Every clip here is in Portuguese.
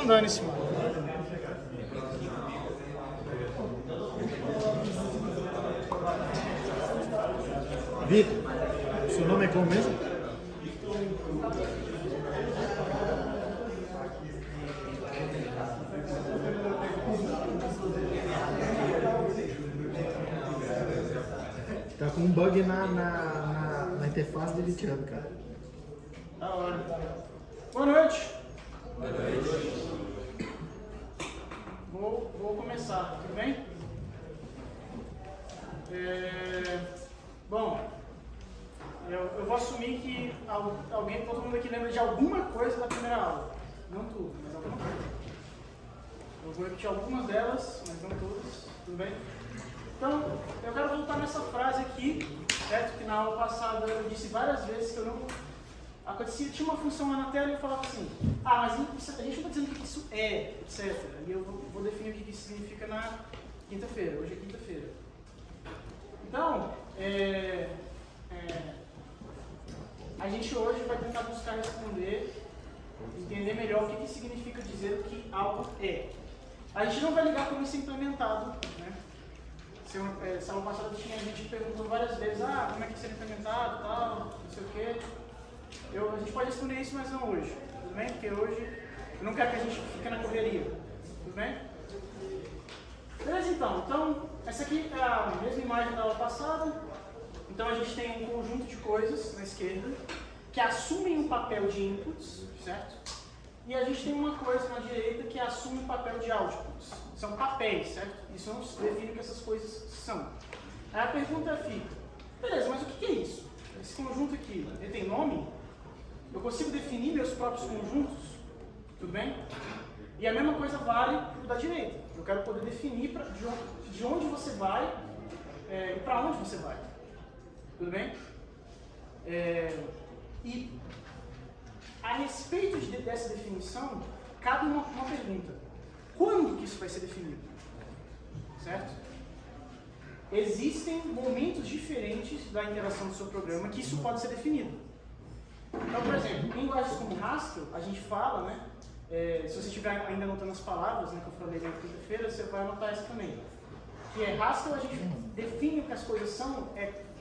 Então dane-se, mano. Vitor, seu nome é como mesmo? Tá com um bug na interface dele tirando, cara. Da hora. Boa noite. Boa noite. Vou começar, tudo bem? Bom, eu vou assumir que todo mundo aqui lembra de alguma coisa da primeira aula. Não tudo, mas alguma coisa. Eu vou repetir algumas delas, mas não todas, tudo bem? Então, eu quero voltar nessa frase aqui, certo? Que na aula passada eu disse várias vezes que eu não... Acontecia, tinha uma função lá na tela e eu falava assim, mas a gente não está dizendo o que isso é, etc. E eu vou definir o que isso significa na quinta-feira, hoje é quinta-feira. Então, a gente hoje vai tentar buscar responder, entender melhor o que significa dizer que algo é. A gente não vai ligar como isso é implementado, né? Essa aula passada tinha gente perguntando várias vezes, como é que isso é implementado, tal, não sei o quê. A gente pode responder isso, mas não hoje, tudo bem? Porque hoje eu não quero que a gente fique na correria, tudo bem? Beleza, então essa aqui é a mesma imagem da aula passada. Então a gente tem um conjunto de coisas na esquerda que assumem um papel de inputs, certo? E a gente tem uma coisa na direita que assume o papel de outputs. São papéis, certo? Isso não define o que essas coisas são. Aí a pergunta fica, beleza, mas o que é isso? Esse conjunto aqui, ele tem nome? Eu consigo definir meus próprios conjuntos? Tudo bem? E a mesma coisa vale para o da direita. Eu quero poder definir de onde você vai e para onde você vai. Tudo bem? E a respeito dessa definição, cabe uma pergunta. Quando que isso vai ser definido? Certo? Existem momentos diferentes da interação do seu programa que isso pode ser definido. Então, por exemplo, em linguagens como Haskell, a gente fala, né? Se você estiver ainda anotando as palavras, né, que eu falei na quinta-feira, você vai anotar essa também. Que Haskell, a gente define o que as coisas são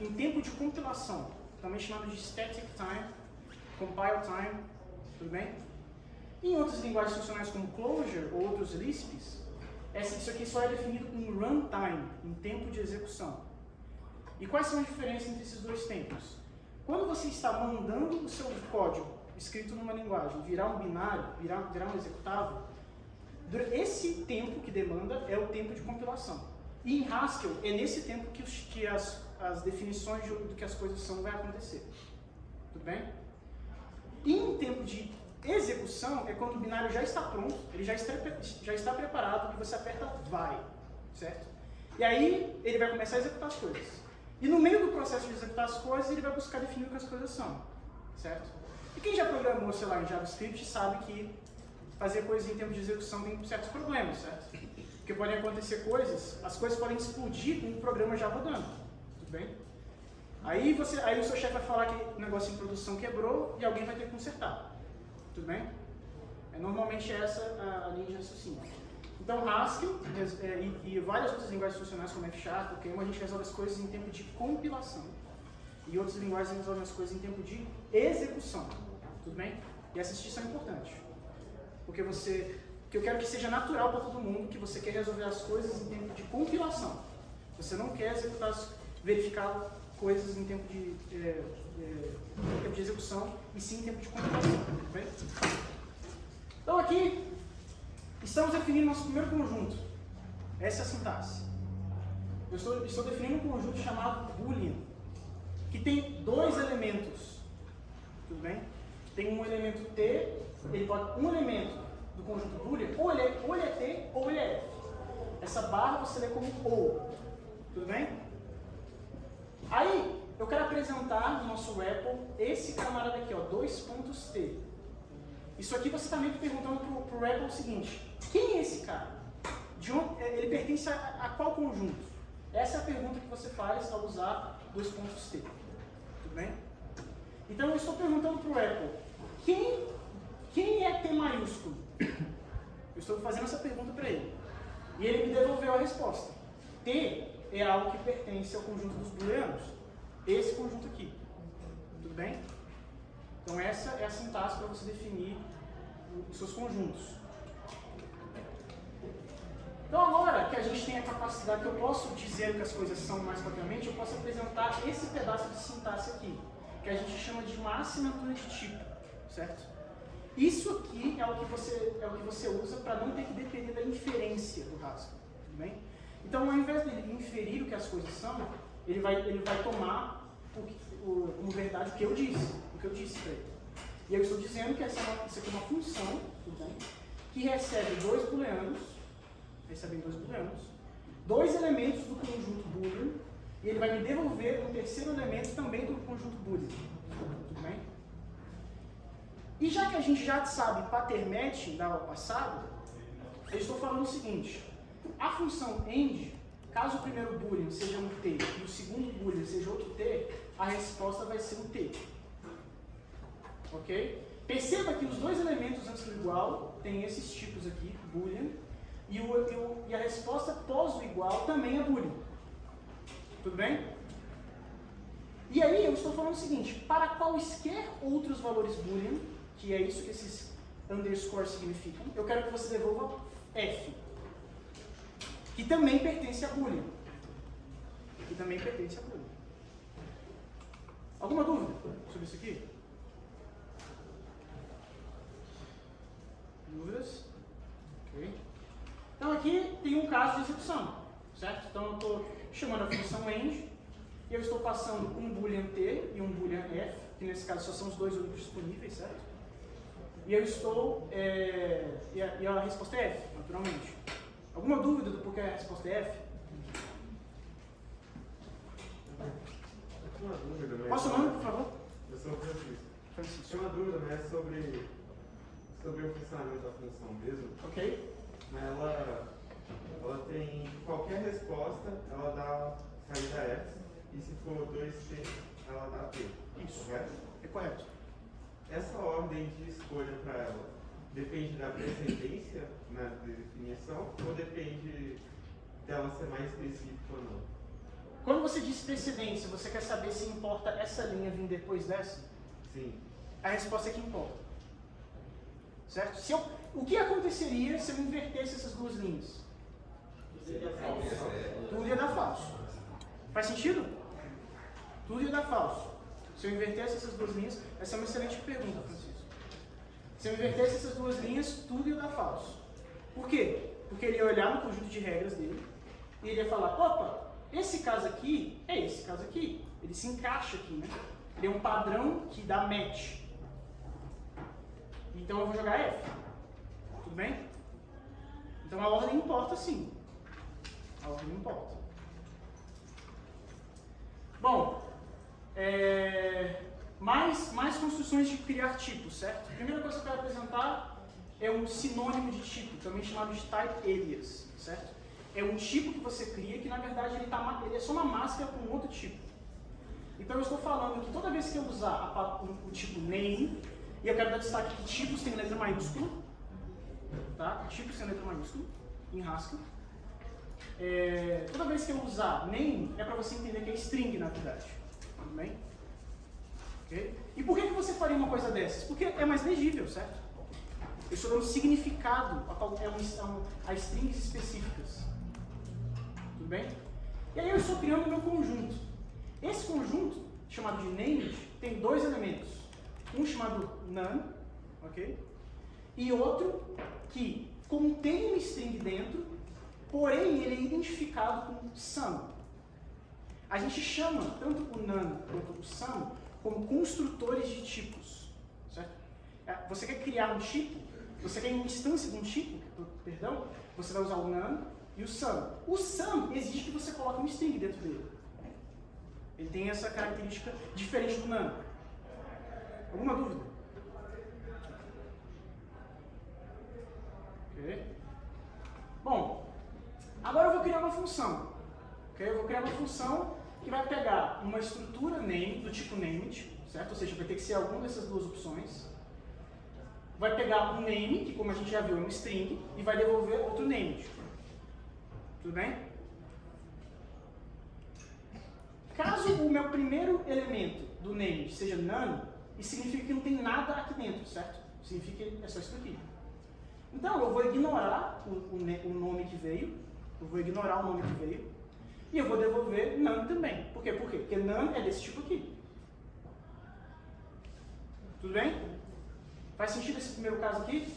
em tempo de compilação, também chamado de static time, compile time, tudo bem? Em outras linguagens funcionais como Clojure ou outros Lisps, isso aqui só é definido em runtime, em tempo de execução. E quais são as diferenças entre esses dois tempos? Quando você está mandando o seu código escrito numa linguagem virar um binário, virar um executável, esse tempo que demanda é o tempo de compilação. E em Haskell, é nesse tempo que as definições do que as coisas são vai acontecer. Tudo bem? E em tempo de execução é quando o binário já está pronto, ele já está preparado e você aperta vai, certo? E aí ele vai começar a executar as coisas. E no meio do processo de executar as coisas, ele vai buscar definir o que as coisas são, certo? E quem já programou, sei lá, em JavaScript sabe que fazer coisas em tempo de execução tem certos problemas, certo? Porque podem acontecer coisas, as coisas podem explodir com o programa já rodando, tudo bem? Aí o seu chefe vai falar que o negócio em produção quebrou e alguém vai ter que consertar, tudo bem? Normalmente essa a linha de raciocínio. Então Haskell e várias outras linguagens funcionais como F#, a gente resolve as coisas em tempo de compilação. E outras linguagens resolvem as coisas em tempo de execução, tudo bem? E essa distinção é importante, porque eu quero que seja natural para todo mundo que você quer resolver as coisas em tempo de compilação. Você não quer verificar coisas em tempo de execução e sim em tempo de compilação, tudo bem? Então aqui estamos definindo nosso primeiro conjunto. Essa é a sintaxe. Eu estou definindo um conjunto chamado Boolean, que tem dois elementos, tudo bem? Tem um elemento T, um elemento do conjunto Boolean, ou ele é T ou ele é F. Essa barra você lê como ou, tudo bem? Aí, eu quero apresentar no nosso REPL esse camarada aqui, ó, 2.t. Isso aqui você está meio que perguntando para o REPL o seguinte, quem é esse cara? Ele pertence a qual conjunto? Essa é a pergunta que você faz ao usar 2.t. Tudo bem? Então eu estou perguntando para o REPL, quem é T maiúsculo? estou fazendo essa pergunta para ele. E ele me devolveu a resposta. T é algo que pertence ao conjunto dos booleanos. Esse conjunto aqui. Tudo bem? Então essa é a sintaxe para você definir os seus conjuntos. Então agora que a gente tem a capacidade, que eu posso dizer que as coisas são mais propriamente, eu posso apresentar esse pedaço de sintaxe aqui, que a gente chama de uma assinatura de tipo, certo? Isso aqui é o que você usa para não ter que depender da inferência do Haskell, tudo bem? Então ao invés de ele inferir o que as coisas são, ele vai tomar como verdade o que eu disse para ele. E eu estou dizendo que isso aqui é uma função, tudo bem? Que recebe dois booleanos, dois elementos do conjunto boolean, e ele vai me devolver um terceiro elemento também do conjunto boolean. Tudo bem? E já que a gente já sabe pattern match da aula passada, eu estou falando o seguinte: a função end, caso o primeiro boolean seja um t e o segundo boolean seja outro t, a resposta vai ser um t. Ok? Perceba que os dois elementos antes do igual têm esses tipos aqui, boolean, e a resposta pós o igual também é boolean. Tudo bem? E aí eu estou falando o seguinte: para quaisquer outros valores boolean, que é isso que esses underscore significam, eu quero que você devolva f, que também pertence a boolean. Alguma dúvida sobre isso aqui? Dúvidas? Ok. Então aqui tem um caso de execução, certo? Então eu estou chamando a função end, e eu estou passando um boolean t e um boolean f, que nesse caso só são os dois únicos disponíveis, certo? E eu estou, e a resposta é f, naturalmente. Alguma dúvida do porquê a resposta é f? Uma dúvida, mas... Qual o seu nome, por favor? Eu sou o Francisco. Francisco. Tinha uma dúvida, mas sobre o funcionamento da função mesmo. Ok. Mas ela tem qualquer resposta, ela dá saída F, e se for 2T, ela dá T. Isso. Correto? É correto. Essa ordem de escolha para ela depende da precedência na definição ou depende dela ser mais específica ou não? Quando você diz precedência, você quer saber se importa essa linha vir depois dessa? Sim. A resposta é que importa. Certo? O que aconteceria se eu invertesse essas duas linhas? Tudo ia dar falso. Faz sentido? Tudo ia dar falso. Se eu invertesse essas duas linhas, essa é uma excelente pergunta, Francisco. Se eu invertesse essas duas linhas, tudo ia dar falso. Por quê? Porque ele ia olhar no conjunto de regras dele e ele ia falar: opa, esse caso aqui é esse caso aqui. Ele se encaixa aqui, né? Ele é um padrão que dá match. Então eu vou jogar F. Tudo bem? Então a ordem importa, sim. A ordem importa. Bom, mais construções de criar tipos, certo? A primeira coisa que eu quero apresentar é um sinônimo de tipo, também chamado de type alias, certo? É um tipo que você cria que na verdade ele é só uma máscara com outro tipo. Então eu estou falando que toda vez que eu usar o tipo name, e eu quero dar destaque que tipos tem letra maiúscula, tá? Tipos tem letra maiúscula em Haskell. Toda vez que eu usar name, é para você entender que é string na verdade. Tudo bem? Okay? E por que você faria uma coisa dessas? Porque é mais legível, certo? Eu estou dando significado a strings específicas. Tudo bem? E aí eu estou criando o meu conjunto. Esse conjunto, chamado de named, tem dois elementos. Um chamado none, ok? E outro que contém um string dentro, porém ele é identificado com some. A gente chama tanto o none quanto o some como construtores de tipos, certo? Você quer criar um tipo, você quer uma instância de um tipo, perdão, você vai usar o none e o some. O some exige que você coloque um string dentro dele. Ele tem essa característica diferente do none. Alguma dúvida? Ok. Bom, agora eu vou criar uma função. Okay? Eu vou criar uma função que vai pegar uma estrutura name, do tipo named, certo? Ou seja, vai ter que ser alguma dessas duas opções. vai pegar um name, que como a gente já viu é um string, e vai devolver outro name. Tudo bem? Caso o meu primeiro elemento do name seja none, isso significa que não tem nada aqui dentro, certo? Significa que é só isso aqui. Então eu vou ignorar o nome que veio, e eu vou devolver none também. Por quê? Porque none é desse tipo aqui. Tudo bem? Faz sentido esse primeiro caso aqui?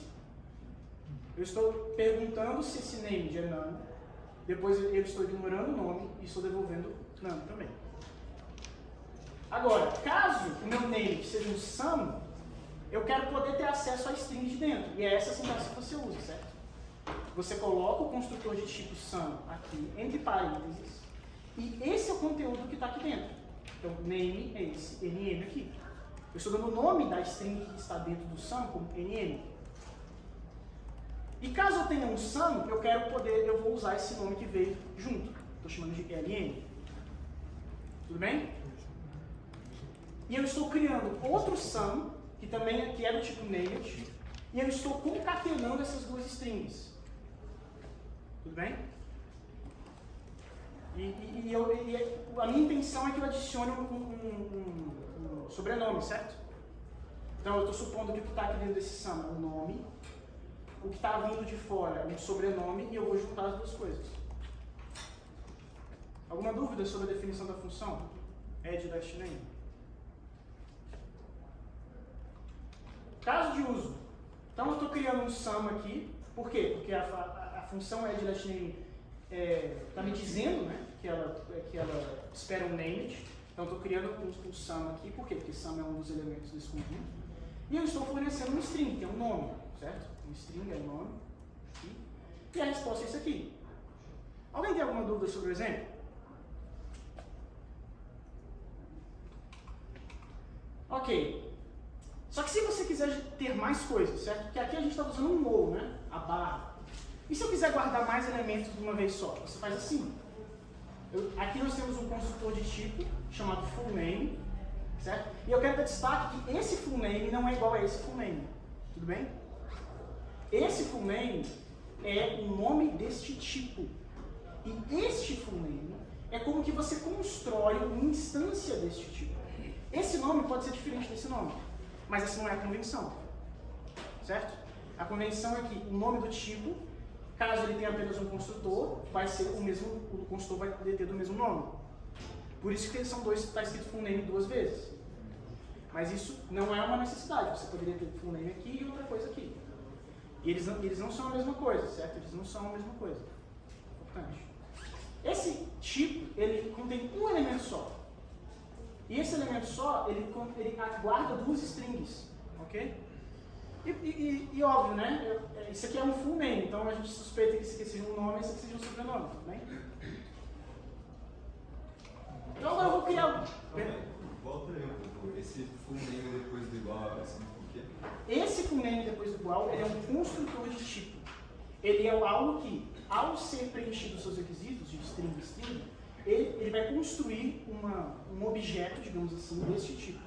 Eu estou perguntando se esse name é none, depois eu estou ignorando o nome e estou devolvendo none também. Agora, caso o meu name seja um sum, eu quero poder ter acesso à string de dentro. E é essa a sintaxe que você usa, certo? Você coloca o construtor de tipo sum aqui, entre parênteses, e esse é o conteúdo que está aqui dentro. Então, name é esse nm aqui. Eu estou dando o nome da string que está dentro do sum como nm. E caso eu tenha um sum, eu vou usar esse nome que veio junto. Estou chamando de ln. Tudo bem? E eu estou criando outro sum, que é do tipo named, e eu estou concatenando essas duas strings. Tudo bem? A minha intenção é que eu adicione um sobrenome, certo? Então eu estou supondo que o que está aqui dentro desse sum é um nome, o que está vindo de fora é um sobrenome, e eu vou juntar as duas coisas. Alguma dúvida sobre a definição da função? add-name. Caso de uso. Então eu estou criando um sum aqui. Por quê? Porque a função add-name está me dizendo, né, que ela espera um named. Então eu estou criando um sum aqui. Por quê? Porque sum é um dos elementos desse conjunto. E eu estou fornecendo um string, que é um nome, certo? Um string é um nome. Aqui. E a resposta é isso aqui. Alguém tem alguma dúvida sobre o exemplo? Ok. Só que se você quiser ter mais coisas, certo? Porque aqui a gente está usando um ou, né? A barra. E se eu quiser guardar mais elementos de uma vez só? Você faz assim. Aqui nós temos um construtor de tipo chamado fullName, certo? E eu quero dar destaque que esse fullName não é igual a esse fullName. Tudo bem? Esse fullName é o nome deste tipo. E este fullName é como que você constrói uma instância deste tipo. Esse nome pode ser diferente desse nome. Mas essa não é a convenção, certo? A convenção é que o nome do tipo, caso ele tenha apenas um construtor, vai ser o construtor vai ter do mesmo nome. Por isso que está escrito fullName duas vezes. Mas isso não é uma necessidade, você poderia ter fullName aqui e outra coisa aqui. E eles não são a mesma coisa, certo? Eles não são a mesma coisa. Importante. Esse tipo, ele contém um elemento só. E esse elemento só, ele guarda duas strings, ok? E óbvio, né? Isso aqui é um full name, então a gente suspeita que isso aqui seja um nome e isso aqui seja um sobrenome, tudo bem? Então agora eu vou criar... Volta aí um pouco, esse full name depois do igual, assim, por quê? Esse full name depois do igual, ele é um construtor de tipo. Ele é algo que, ao ser preenchido os seus requisitos de string e string, ele vai construir um objeto, digamos assim, desse tipo,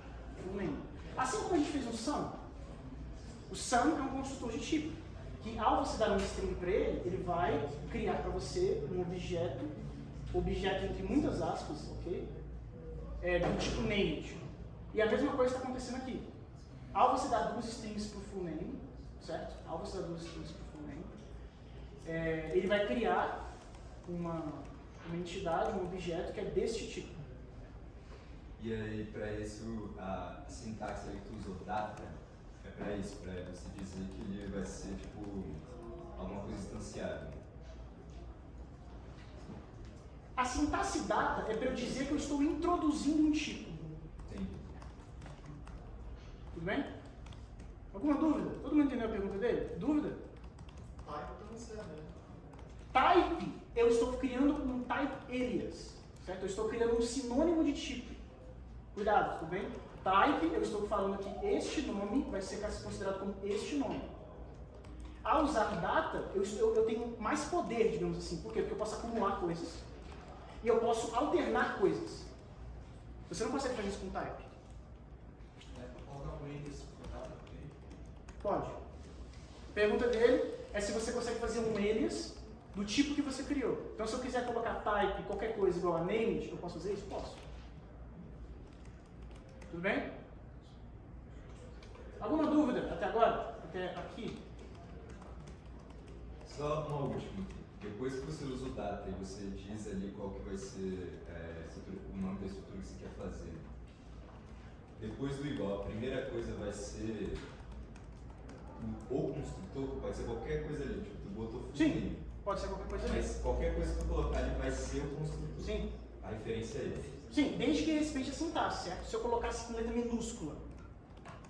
full name. Assim como a gente fez um sum, o sum é um construtor de tipo, que ao você dar um string para ele vai criar para você um objeto entre muitas aspas, ok? Do tipo named. E a mesma coisa está acontecendo aqui. Ao você dar duas strings para o full name, certo? Ao você dar duas strings para o full name, ele vai criar uma entidade, um objeto que é deste tipo. E aí, para isso, a sintaxe aí que tu usou, data, é para isso, para você dizer que ele vai ser, tipo, alguma coisa instanciada. A sintaxe data é para eu dizer que eu estou introduzindo um tipo. Entendi. Tudo bem? Alguma dúvida? Todo mundo entendeu a pergunta dele? Dúvida? Type, eu estou criando um type alias, certo? Eu estou criando um sinônimo de tipo. Cuidado, tudo bem? Type, eu estou falando que este nome vai ser considerado como este nome. Ao usar data, eu tenho mais poder, digamos assim. Por quê? Porque eu posso acumular coisas e eu posso alternar coisas. Você não consegue fazer isso com type. Colocar um índice para data também. Pode. Pergunta dele é se você consegue fazer um alias do tipo que você criou. Então, se eu quiser colocar type, qualquer coisa igual a named, eu posso fazer isso? Posso. Tudo bem? Alguma dúvida até agora? Até aqui? Só uma última. Depois que você usa o data e você diz ali qual que vai ser o nome da estrutura que você quer fazer, depois do igual, a primeira coisa vai ser o construtor, pode ser qualquer coisa ali, tipo, tu botou Sim, pode ser qualquer coisa ali. mas qualquer coisa que tu colocar ali vai ser o construtor. Sim. A referência é ele. Sim, desde que respeite a sintaxe, certo? Se eu colocasse com letra minúscula,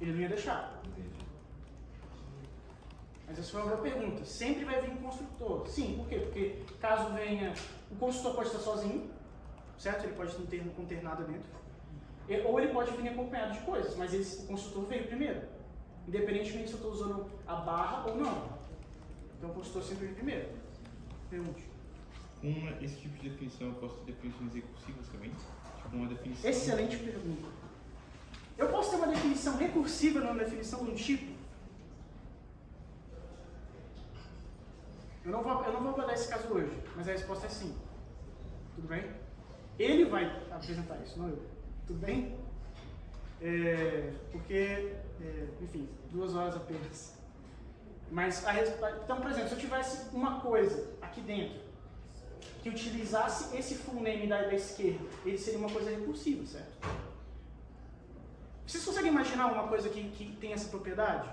ele não ia deixar. Entendi. Mas essa foi uma boa pergunta. Sempre vai vir um construtor. Sim, por quê? Porque caso venha... O construtor pode estar sozinho, certo? Ele pode não ter nada dentro. Ou ele pode vir acompanhado de coisas, mas o construtor veio primeiro. Independentemente se eu estou usando a barra ou não. Então o construtor sempre vem primeiro. Pergunte. Com esse tipo de definição, eu posso ter definições recursivas também? Tipo uma definição... Excelente pergunta. Eu posso ter uma definição recursiva numa definição de um tipo? Eu não vou abordar esse caso hoje, mas a resposta é sim. Tudo bem? Ele vai apresentar isso, não eu. Tudo bem? Enfim, 2 horas apenas. Mas, então, por exemplo, se eu tivesse uma coisa aqui dentro que utilizasse esse full name da esquerda, ele seria uma coisa recursiva, certo? Vocês conseguem imaginar uma coisa que tem essa propriedade?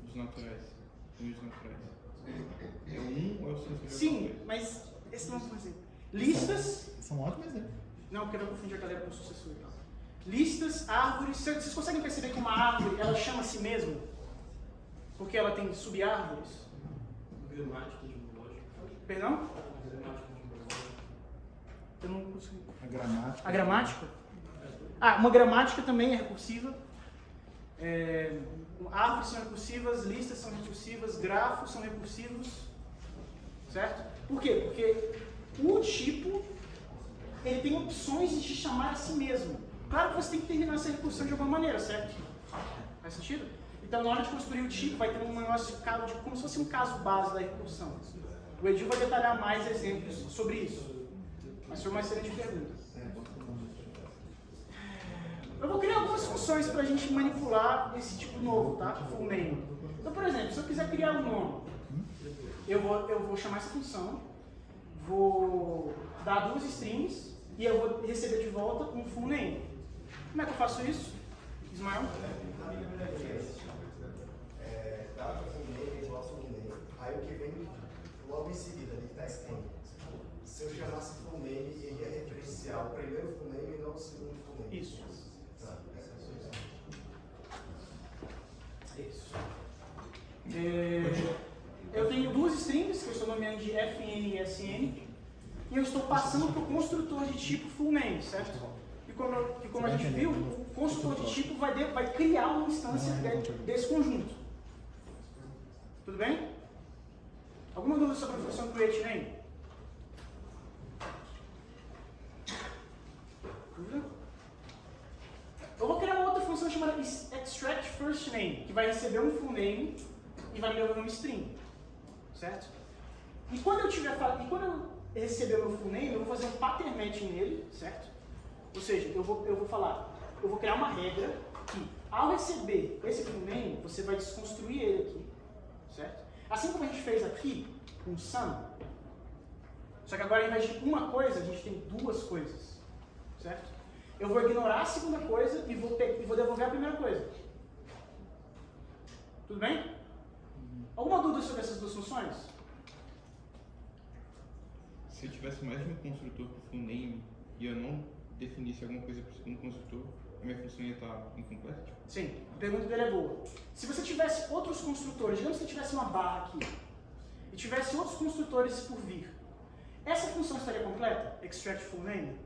Os naturais. Os naturais. É um ou é o substituto? Sim, mas esse não é um exemplo. Listas... São ótimos exemplos. Não, porque vai confundir a galera com o sucessor e tal. Listas, árvores... Vocês conseguem perceber que uma árvore, ela chama a si mesma? Porque ela tem subárvores? Gramática de lógica. Perdão? Gramática de lógica. Eu não consigo... A gramática. A gramática? Ah, uma gramática também é recursiva. Árvores são recursivas, listas são recursivas, grafos são recursivos. Certo? Por quê? Porque o tipo, ele tem opções de te chamar a si mesmo. Claro que você tem que terminar essa recursão de alguma maneira, certo? Faz sentido? Então, na hora de construir o tipo, vai ter um negócio de como se fosse um caso base da recursão. O Edil vai detalhar mais exemplos sobre isso. Mas foi uma excelente pergunta. Eu vou criar algumas funções para a gente manipular esse tipo novo, tá? Full name. Então, por exemplo, se eu quiser criar um nome, eu vou chamar essa função, vou dar 2 strings e eu vou receber de volta um full name. Como é que eu faço isso? Ismael? Dá full name igual full name. Aí o que vem logo em seguida, ali que está extendo. Se eu chamasse full name, ele ia referenciar o primeiro full name e não o segundo full name. Isso. Tá. Isso. Eu tenho 2 strings, que eu estou nomeando de fn e sn, e eu estou passando para o construtor de tipo full name, certo? E como a gente viu, o construtor de tipo vai criar uma instância desse conjunto. Tudo bem? Alguma dúvida sobre a função create name? Dúvida? Eu vou criar uma outra função chamada extract first name, que vai receber um full name e vai me levar um string, certo? E quando eu receber o meu full name, eu vou fazer um pattern matching nele, certo? Ou seja, eu vou criar uma regra que, ao receber esse full name, você vai desconstruir ele aqui, certo? Assim como a gente fez aqui com sum, só que agora ao invés de uma coisa, a gente tem 2 coisas, certo? Eu vou ignorar a segunda coisa e vou devolver a primeira coisa. Tudo bem? Alguma dúvida sobre essas 2 funções? Se eu tivesse mais de um construtor para full name e eu não definisse alguma coisa para o segundo construtor, a minha função ia estar incompleta? Tipo? Sim, a pergunta dele é boa. Se você tivesse outros construtores, digamos que tivesse uma barra aqui, e tivesse outros construtores por vir, essa função estaria completa? Extract full name?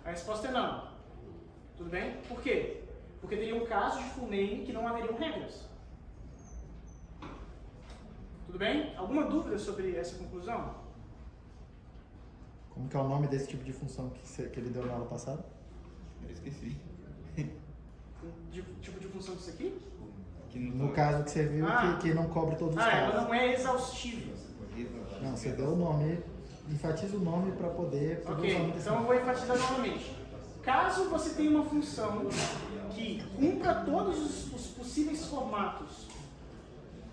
A resposta é não. Tudo bem? Por quê? Porque teria um caso de full name que não haveriam regras. Tudo bem? Alguma dúvida sobre essa conclusão? Como que é o nome desse tipo de função que ele deu na aula passada? Eu esqueci. Tipo de função disso aqui? Que não No tá- caso que você viu, que não cobre todos os ela casos. não é exaustiva. Não, você deu o nome, enfatiza o nome para poder Ok, usar no então eu vou enfatizar novamente. Caso você tenha uma função que cumpra todos os possíveis formatos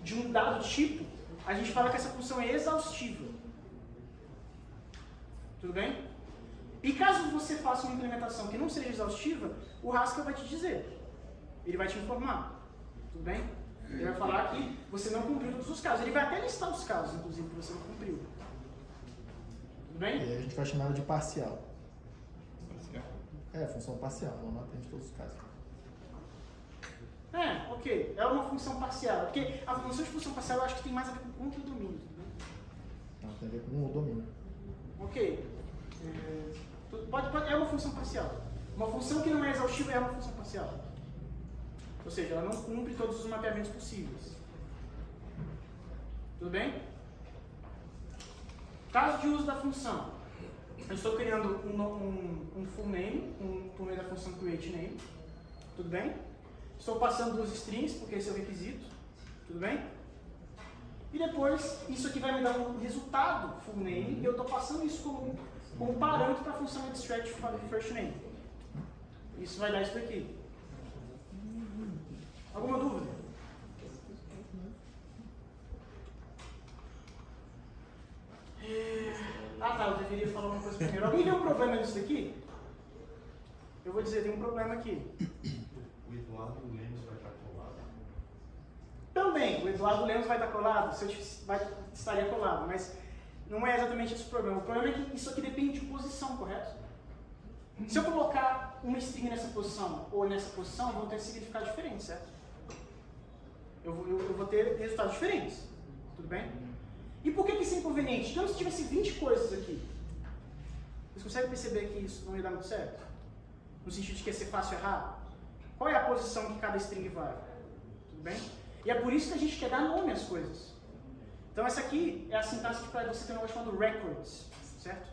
de um dado tipo, a gente fala que essa função é exaustiva. Tudo bem? E caso você faça uma implementação que não seja exaustiva, o Haskell vai te dizer. Ele vai te informar. Tudo bem? Ele vai falar que você não cumpriu todos os casos. Ele vai até listar os casos, inclusive, que você não cumpriu. Tudo bem? E aí a gente vai chamar ela de parcial. Parcial. É, função parcial, não atende todos os casos. Ok. É uma função parcial. Porque a função de função parcial eu acho que tem mais a ver com o domínio. Tudo bem? Não, tem a ver com o domínio. Ok. É uma função parcial. Uma função que não é exaustiva é uma função parcial. Ou seja, ela não cumpre todos os mapeamentos possíveis. Tudo bem? Caso de uso da função. Eu estou criando um full name, por meio da função createName. Tudo bem? Estou passando 2 strings, porque esse é o requisito. Tudo bem? E depois, isso aqui vai me dar um resultado full name, e eu estou passando isso como parâmetro para a função extract first name. Isso vai dar isso daqui. Alguma dúvida? Eu deveria falar uma coisa primeiro. Alguém vê um problema nisso daqui? Eu vou dizer, tem um problema aqui. O Eduardo Lemos vai estar colado. Também, o Eduardo Lemos vai estar colado, estaria colado, mas não é exatamente esse o problema. O problema é que isso aqui depende de posição, correto? Se eu colocar uma string nessa posição ou nessa posição, vão ter significado diferente, certo? Eu vou ter resultados diferentes. Tudo bem? E por que isso é inconveniente? Digamos que tivesse 20 coisas aqui. Vocês conseguem perceber que isso não ia dar muito certo? No sentido de que ia ser fácil errar? Qual é a posição que cada string vai? Tudo bem? E é por isso que a gente quer dar nome às coisas. Então essa aqui é a sintaxe para você ter um negócio chamado records, certo?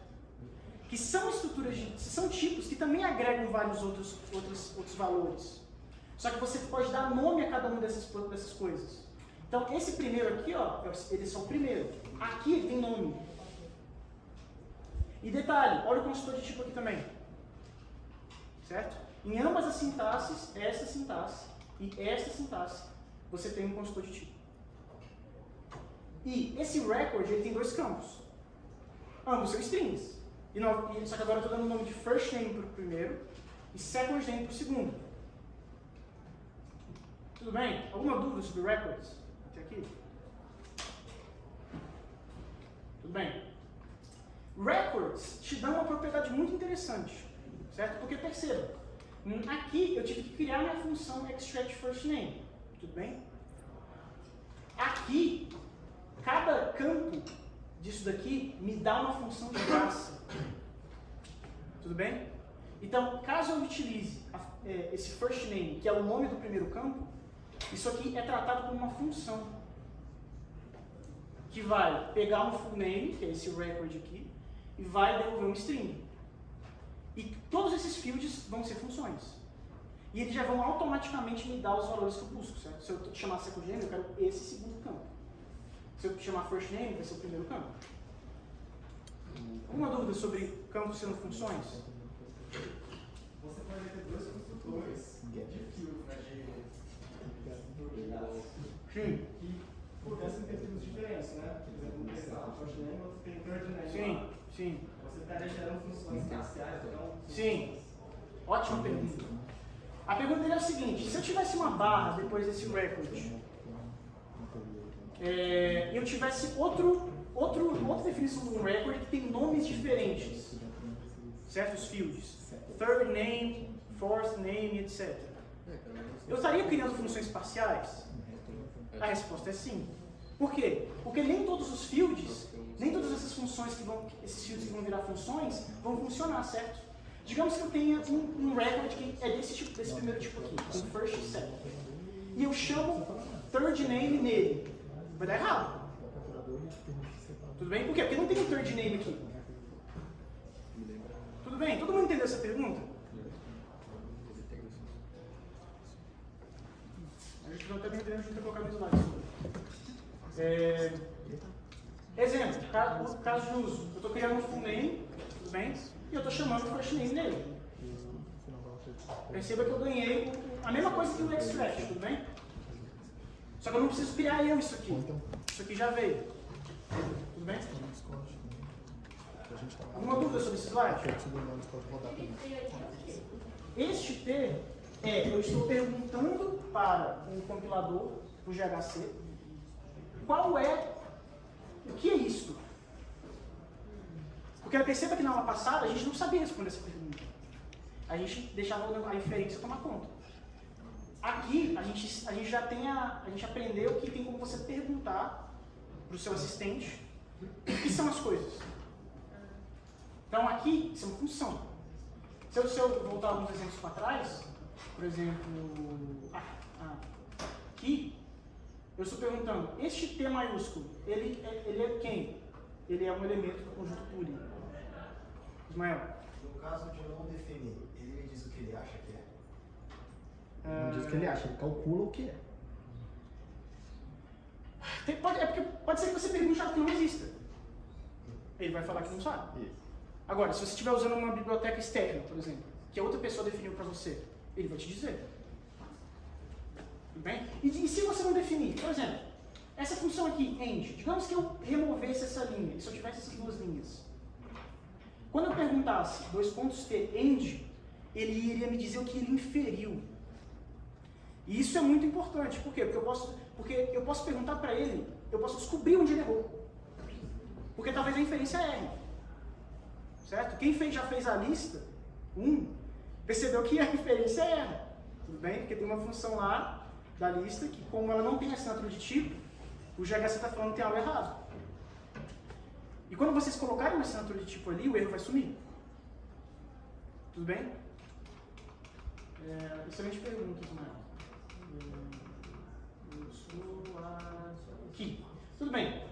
Que são estruturas são tipos que também agregam vários outros valores. Só que você pode dar nome a cada uma dessas coisas. Então esse primeiro aqui, ó, ele é só o primeiro. Aqui ele tem nome. E detalhe, olha o construtor de tipo aqui também. Certo? Em ambas as sintaxes, esta sintaxe e esta sintaxe, você tem um construtor de tipo. E esse record ele tem 2 campos. Ambos são strings. Só que agora eu estou dando o nome de first name para o primeiro e second name para o segundo. Tudo bem? Alguma dúvida sobre records? Até aqui? Tudo bem? Records te dão uma propriedade muito interessante, certo? Porque perceba, aqui eu tive que criar minha função extract first name, tudo bem? Aqui, cada campo disso daqui me dá uma função de classe, tudo bem? Então, caso eu utilize esse first name, que é o nome do primeiro campo, isso aqui é tratado como uma função que vai pegar um full name, que é esse record aqui, e vai devolver um string. E todos esses fields vão ser funções. E eles já vão automaticamente me dar os valores que eu busco, certo? Se eu chamar second name, eu quero esse segundo campo. Se eu chamar first name, vai ser o primeiro campo. Alguma dúvida sobre campos sendo funções? Você pode ter 2 construtores de field, né, de dados. Sim. Que pudessem ter tipos diferentes, né? Por exemplo, um tem first name, outro tem third name. Sim, sim. Você estaria gerando funções parciais, então... Sim. Ótima pergunta. A pergunta dele é o seguinte: se eu tivesse uma barra depois desse record, e eu tivesse outra definição de um record que tem nomes diferentes, certos fields, third name, fourth name, etc. Eu estaria criando funções parciais? A resposta é sim. Por quê? Porque nem todos os fields, nem todas essas funções esses fields que vão virar funções, vão funcionar, certo? Digamos que eu tenha um record que é desse primeiro tipo aqui, com first e second. E eu chamo third name nele. Vai dar errado. Tudo bem? Por quê? Porque não tem um third name aqui. Tudo bem? Todo mundo entendeu essa pergunta? gente não está vendendo, a gente vai colocar no slide. Exemplo, caso de uso. Eu estou criando um full name, tudo bem? E eu estou chamando o first name nele. Perceba que eu ganhei a mesma coisa que o extract, tudo bem? Só que eu não preciso criar eu isso aqui. Isso aqui já veio. Tudo bem? Alguma dúvida sobre esse slide? Este T eu estou perguntando para o compilador, o GHC, o que é isto? Porque perceba que na aula passada a gente não sabia responder essa pergunta. A gente deixava a inferência tomar conta. Aqui a gente já tem a gente aprendeu que tem como você perguntar para o seu assistente o que são as coisas. Então aqui isso é uma função. Se eu voltar alguns exemplos para trás, por exemplo, aqui eu estou perguntando, este T maiúsculo, ele é quem? Ele é um elemento do conjunto Turing. Ismael. No caso de não definir, ele me diz o que ele acha que é? Ele não diz o que ele acha, ele calcula o que é. Pode ser que você pergunte algo que não exista. Ele vai falar que não sabe. Isso. Agora, se você estiver usando uma biblioteca externa, por exemplo, que a outra pessoa definiu para você, ele vai te dizer. Tudo bem? E se você não definir? Por exemplo, essa função aqui, end, digamos que eu removesse essa linha, e se eu tivesse essas duas linhas. Quando eu perguntasse $T end, ele iria me dizer o que ele inferiu. E isso é muito importante. Por quê? Porque eu posso perguntar para ele, eu posso descobrir onde ele errou. Porque talvez a inferência erre. Certo? Quem já fez a lista, percebeu que a inferência erra. Tudo bem? Porque tem uma função lá da lista que, como ela não tem assinatura de tipo, o GHC está falando que tem algo errado. E quando vocês colocarem uma assinatura de tipo ali, o erro vai sumir. Tudo bem? Excelente pergunta, Ismael. Aqui. Tudo bem.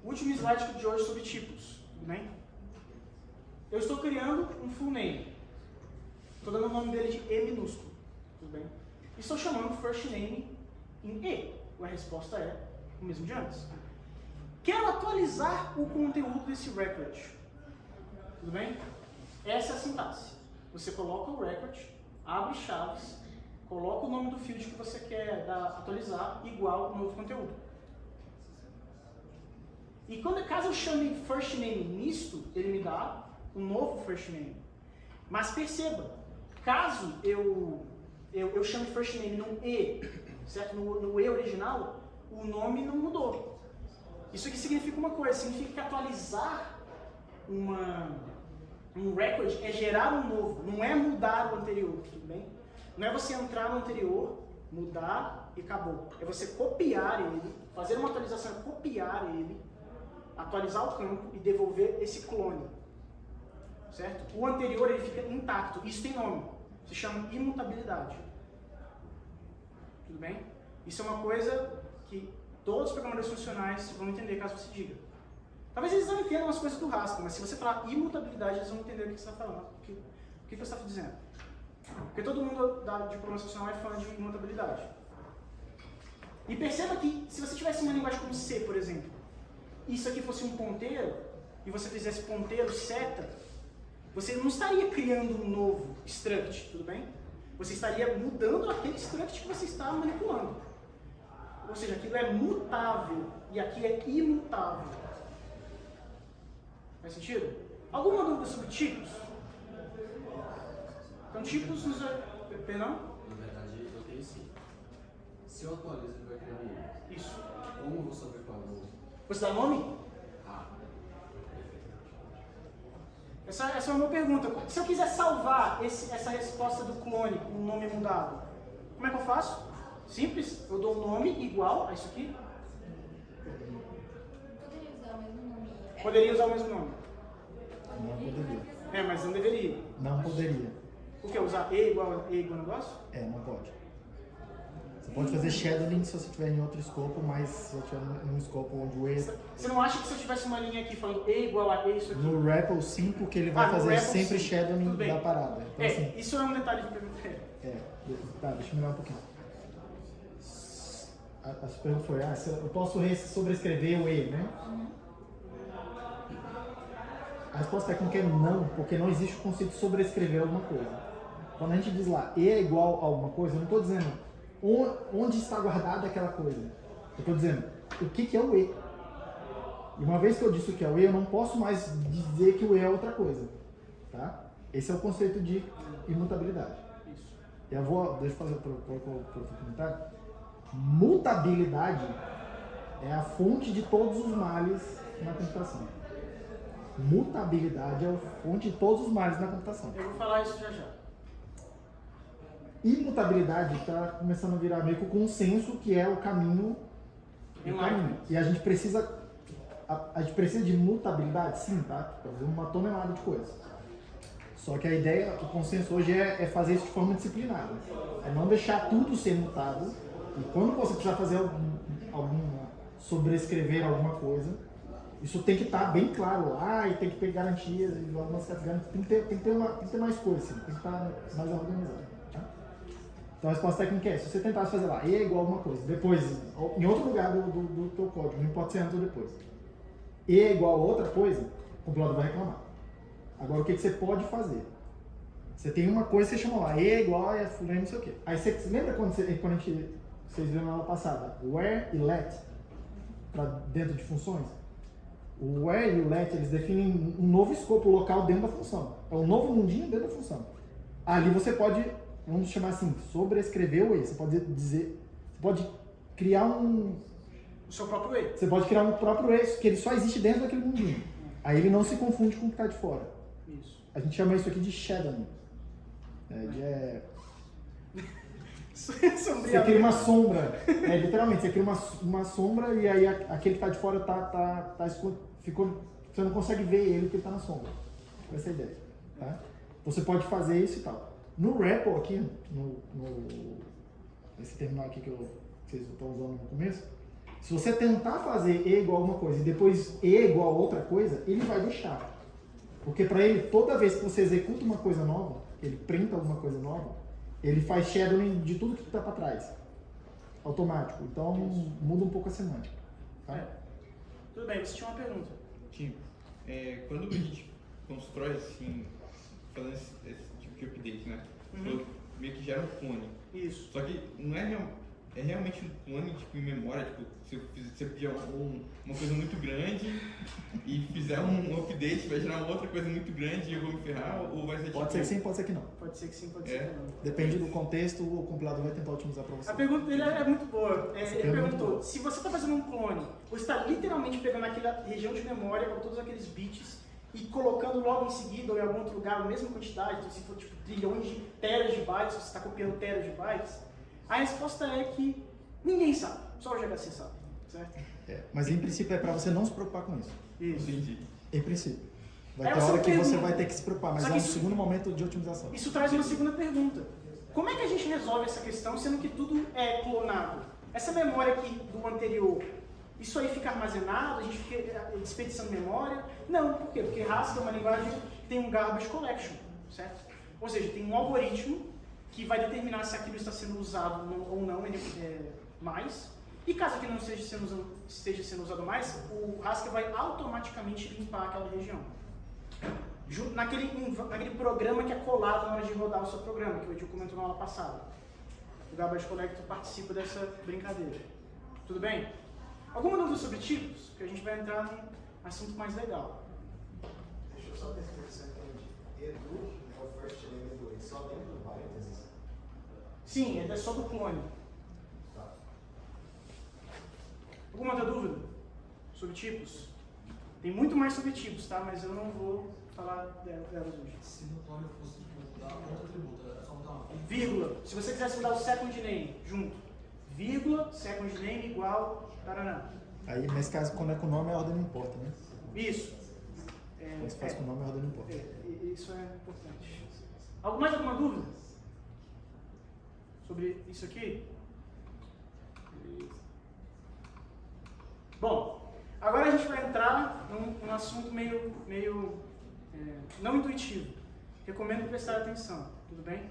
O último slide de hoje sobre tipos. Tudo bem? Eu estou criando um full name. Estou dando o nome dele de E minúsculo. Tudo bem? E estou chamando first name em E. A resposta é o mesmo de antes. Quero atualizar o conteúdo desse record. Tudo bem? Essa é a sintaxe. Você coloca o record, abre chaves, coloca o nome do field que você quer atualizar igual ao novo conteúdo. E caso eu chame first name nisto, ele me dá um novo first name. Mas perceba, caso eu chame first name num E, certo? No E original, o nome não mudou. Isso aqui significa uma coisa, significa que atualizar um record é gerar um novo, não é mudar o anterior, tudo bem? Não é você entrar no anterior, mudar e acabou. É você copiar ele, fazer uma atualização, copiar ele, atualizar o campo e devolver esse clone. Certo? O anterior ele fica intacto, isso tem nome, se chama imutabilidade. Tudo bem? Isso é uma coisa que todos os programadores funcionais vão entender caso você diga. Talvez eles não entendam as coisas do Haskell, mas se você falar imutabilidade, eles vão entender o que você está falando. O que você está dizendo? Porque todo mundo de programação funcional é fã de imutabilidade. E perceba que, se você tivesse uma linguagem como C, por exemplo, e isso aqui fosse um ponteiro, e você fizesse ponteiro seta, você não estaria criando um novo struct, tudo bem? Você estaria mudando aquele struct que você está manipulando. Ou seja, aquilo é mutável e aqui é imutável. Faz sentido? Alguma dúvida sobre tipos? Então, tipos nos... Perdão? Na verdade, eu tenho sim. Se eu atualizo, ele vai criar um nome. Isso. Como eu vou saber qual é o nome? Você dá nome? Essa é uma boa pergunta. Se eu quiser salvar essa resposta do clone com um nome mudado, como é que eu faço? Simples, eu dou um nome igual a isso aqui. Poderia usar o mesmo nome? Poderia usar o mesmo nome. Não poderia. Mas não deveria. Não poderia. O que? Usar E igual negócio? Não pode. Você pode fazer shadowing se você estiver em outro escopo, mas se você estiver num escopo onde o E... Você não acha que se eu tivesse uma linha aqui falando E igual a E isso aqui? No REPL 5 que ele vai no fazer REPL sempre 5, shadowing tudo bem. da parada. Então, assim, Isso é um detalhe de pergunta. tá, deixa eu melhorar um pouquinho. A sua pergunta foi, se eu posso sobrescrever o E, né? A resposta técnica é não, porque não existe o conceito de sobrescrever alguma coisa. Quando a gente diz lá, E é igual a alguma coisa, eu não estou dizendo onde está guardada aquela coisa. Eu estou dizendo o que é o E. E uma vez que eu disse o que é o E, eu não posso mais dizer que o E é outra coisa. Tá? Esse é o conceito de imutabilidade. Deixa eu fazer o comentário. Mutabilidade é a fonte de todos os males na computação. Mutabilidade é a fonte de todos os males na computação. Eu vou falar isso já já. Imutabilidade está começando a virar meio que o consenso que é o caminho. E a gente precisa de mutabilidade? Sim, tá? Para fazer uma tonelada de coisas. Só que a ideia, o consenso hoje é fazer isso de forma disciplinada. É não deixar tudo ser mutado. E quando você precisar fazer sobrescrever alguma coisa, isso tem que estar bem claro lá e tem que ter garantias e algumas garantias. Tem que ter mais coisas, assim, tem que estar mais organizado. Tá? Então a resposta técnica é, se você tentasse fazer lá, E é igual a alguma coisa, depois, em outro lugar do teu código, não importa se é antes ou depois, E é igual a outra coisa, o compilador vai reclamar. Agora o que você pode fazer? Você tem uma coisa que você chama lá, E é igual a fulano não sei o quê. Aí você lembra quando vocês viram na aula passada, where e let, para dentro de funções? O where e o let, eles definem um novo escopo local dentro da função. É um novo mundinho dentro da função. Ali você pode, vamos chamar assim, sobrescrever o E. Você pode dizer, você pode criar o seu próprio E. Você pode criar um próprio E, que ele só existe dentro daquele mundinho. Aí ele não se confunde com o que está de fora. Isso. A gente chama isso aqui de shadowing. Você cria uma sombra, literalmente, você cria uma sombra e aí aquele que está de fora você não consegue ver ele porque ele está na sombra. Essa é a ideia. Tá? Você pode fazer isso e tal. No REPL aqui, esse terminal aqui que vocês estão usando no começo, se você tentar fazer E igual a alguma coisa e depois E igual a outra coisa, ele vai deixar. Porque para ele, toda vez que você executa uma coisa nova, ele printa alguma coisa nova, ele faz shadowing de tudo que está para trás. Automático. Então muda um pouco a semântica. Tá? Tudo bem, você tinha uma pergunta. Quando a gente constrói assim, fazendo esse tipo de update, né? Meio que gera um clone. Isso. Só que não é realmente um clone tipo, em memória, tipo, se eu pedir uma coisa muito grande e fizer um update, vai gerar uma outra coisa muito grande e eu vou me ferrar, ou vai ser tipo... Pode ser que sim, pode ser que não. Pode ser que sim, pode ser que não. Depende do contexto, o compilador vai tentar otimizar para você. A pergunta dele é muito boa. Ele perguntou, se você está fazendo um clone, você está literalmente pegando aquela região de memória com todos aqueles bits e colocando logo em seguida ou em algum outro lugar a mesma quantidade, então se for tipo trilhões de teras de bytes, você está copiando teras de bytes, a resposta é que ninguém sabe, só o GHC sabe, certo? Mas em princípio é para você não se preocupar com isso. Isso. Entendi. Em princípio. Vai ter hora que você vai ter que se preocupar, mas é um segundo momento de otimização. Isso traz uma segunda pergunta. Como é que a gente resolve essa questão, sendo que tudo é clonado? Essa memória aqui do anterior, isso aí fica armazenado, a gente fica desperdiçando memória? Não, por quê? Porque Haskell é uma linguagem que tem um garbage collection, certo? Ou seja, tem um algoritmo que vai determinar se aquilo está sendo usado ou não mais. E caso aquilo não esteja sendo usado mais, o Haskell vai automaticamente limpar aquela região. Naquele programa que é colado na hora de rodar o seu programa, que o Edil comentou na aula passada. O Garbage Collector participa dessa brincadeira. Tudo bem? Alguma dúvida sobre tipos? Que a gente vai entrar num assunto mais legal. Deixa eu só definir se eu entendi. Edu é o first name do E, só dentro do parênteses? Sim, é só do clone. Tá. Alguma outra dúvida sobre tipos? Tem muito mais sobre tipos, tá? Mas eu não vou falar delas hoje. Se no clone fosse mudar outro atributo, é só mudar uma vírgula. Se você quisesse mudar o second name junto, vírgula, second name igual, taranã. Aí, nesse caso, quando é com o nome, a ordem não importa, né? Isso. Quando se faz com o nome, a ordem não importa. Isso é importante. Mais alguma dúvida sobre isso aqui? Bom, agora a gente vai entrar num assunto meio não intuitivo. Recomendo prestar atenção, tudo bem?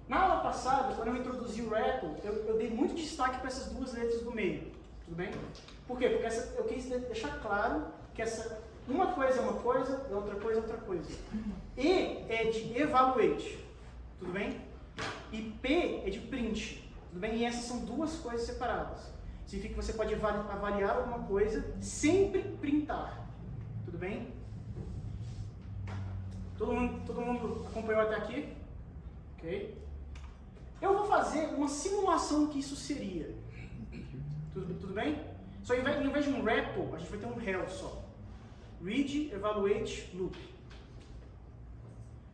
Na aula passada, quando eu introduzi o REPL, eu dei muito destaque para essas duas letras do meio, tudo bem? Por quê? Porque eu quis deixar claro que uma coisa é uma coisa, outra coisa é outra coisa. E é de evaluate, tudo bem? E P é de print, tudo bem? E essas são duas coisas separadas. Significa que você pode avaliar alguma coisa sempre printar, tudo bem? Todo mundo acompanhou até aqui? Ok? Eu vou fazer uma simulação do que isso seria. Tudo bem? Só em vez de um REPL, a gente vai ter um REL só. Read, Evaluate, Loop.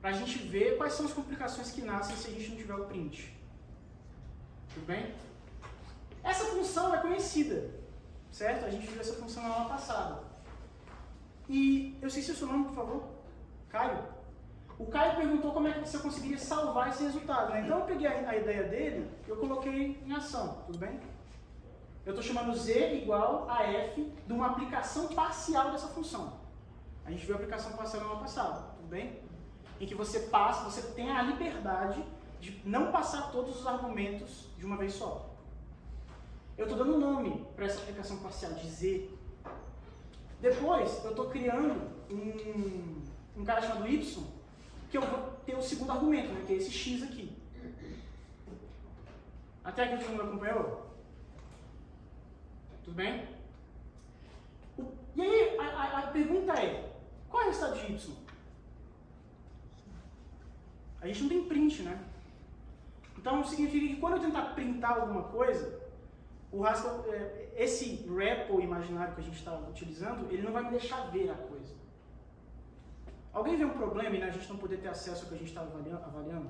Para a gente ver quais são as complicações que nascem se a gente não tiver o print. Tudo bem? Essa função é conhecida, certo? A gente viu essa função na aula passada. E eu esqueci o seu nome, por favor. Caio. O Caio perguntou como é que você conseguiria salvar esse resultado, né? Então eu peguei a ideia dele e eu coloquei em ação, tudo bem? Eu estou chamando Z igual a F de uma aplicação parcial dessa função. A gente viu a aplicação parcial na aula passada, tudo bem? Em que você tem a liberdade de não passar todos os argumentos de uma vez só. Eu estou dando nome para essa aplicação parcial de Z. Depois eu estou criando um cara chamado Y, que eu vou ter o segundo argumento, né, que é esse X aqui. Até aqui todo mundo acompanhou? Tudo bem? E aí a pergunta é, qual é o resultado de Y? A gente não tem print, né? Então significa que quando eu tentar printar alguma coisa, o Haskell, esse REPL imaginário que a gente está utilizando, ele não vai me deixar ver a coisa. Alguém vê um problema em a gente não poder ter acesso ao que a gente está avaliando?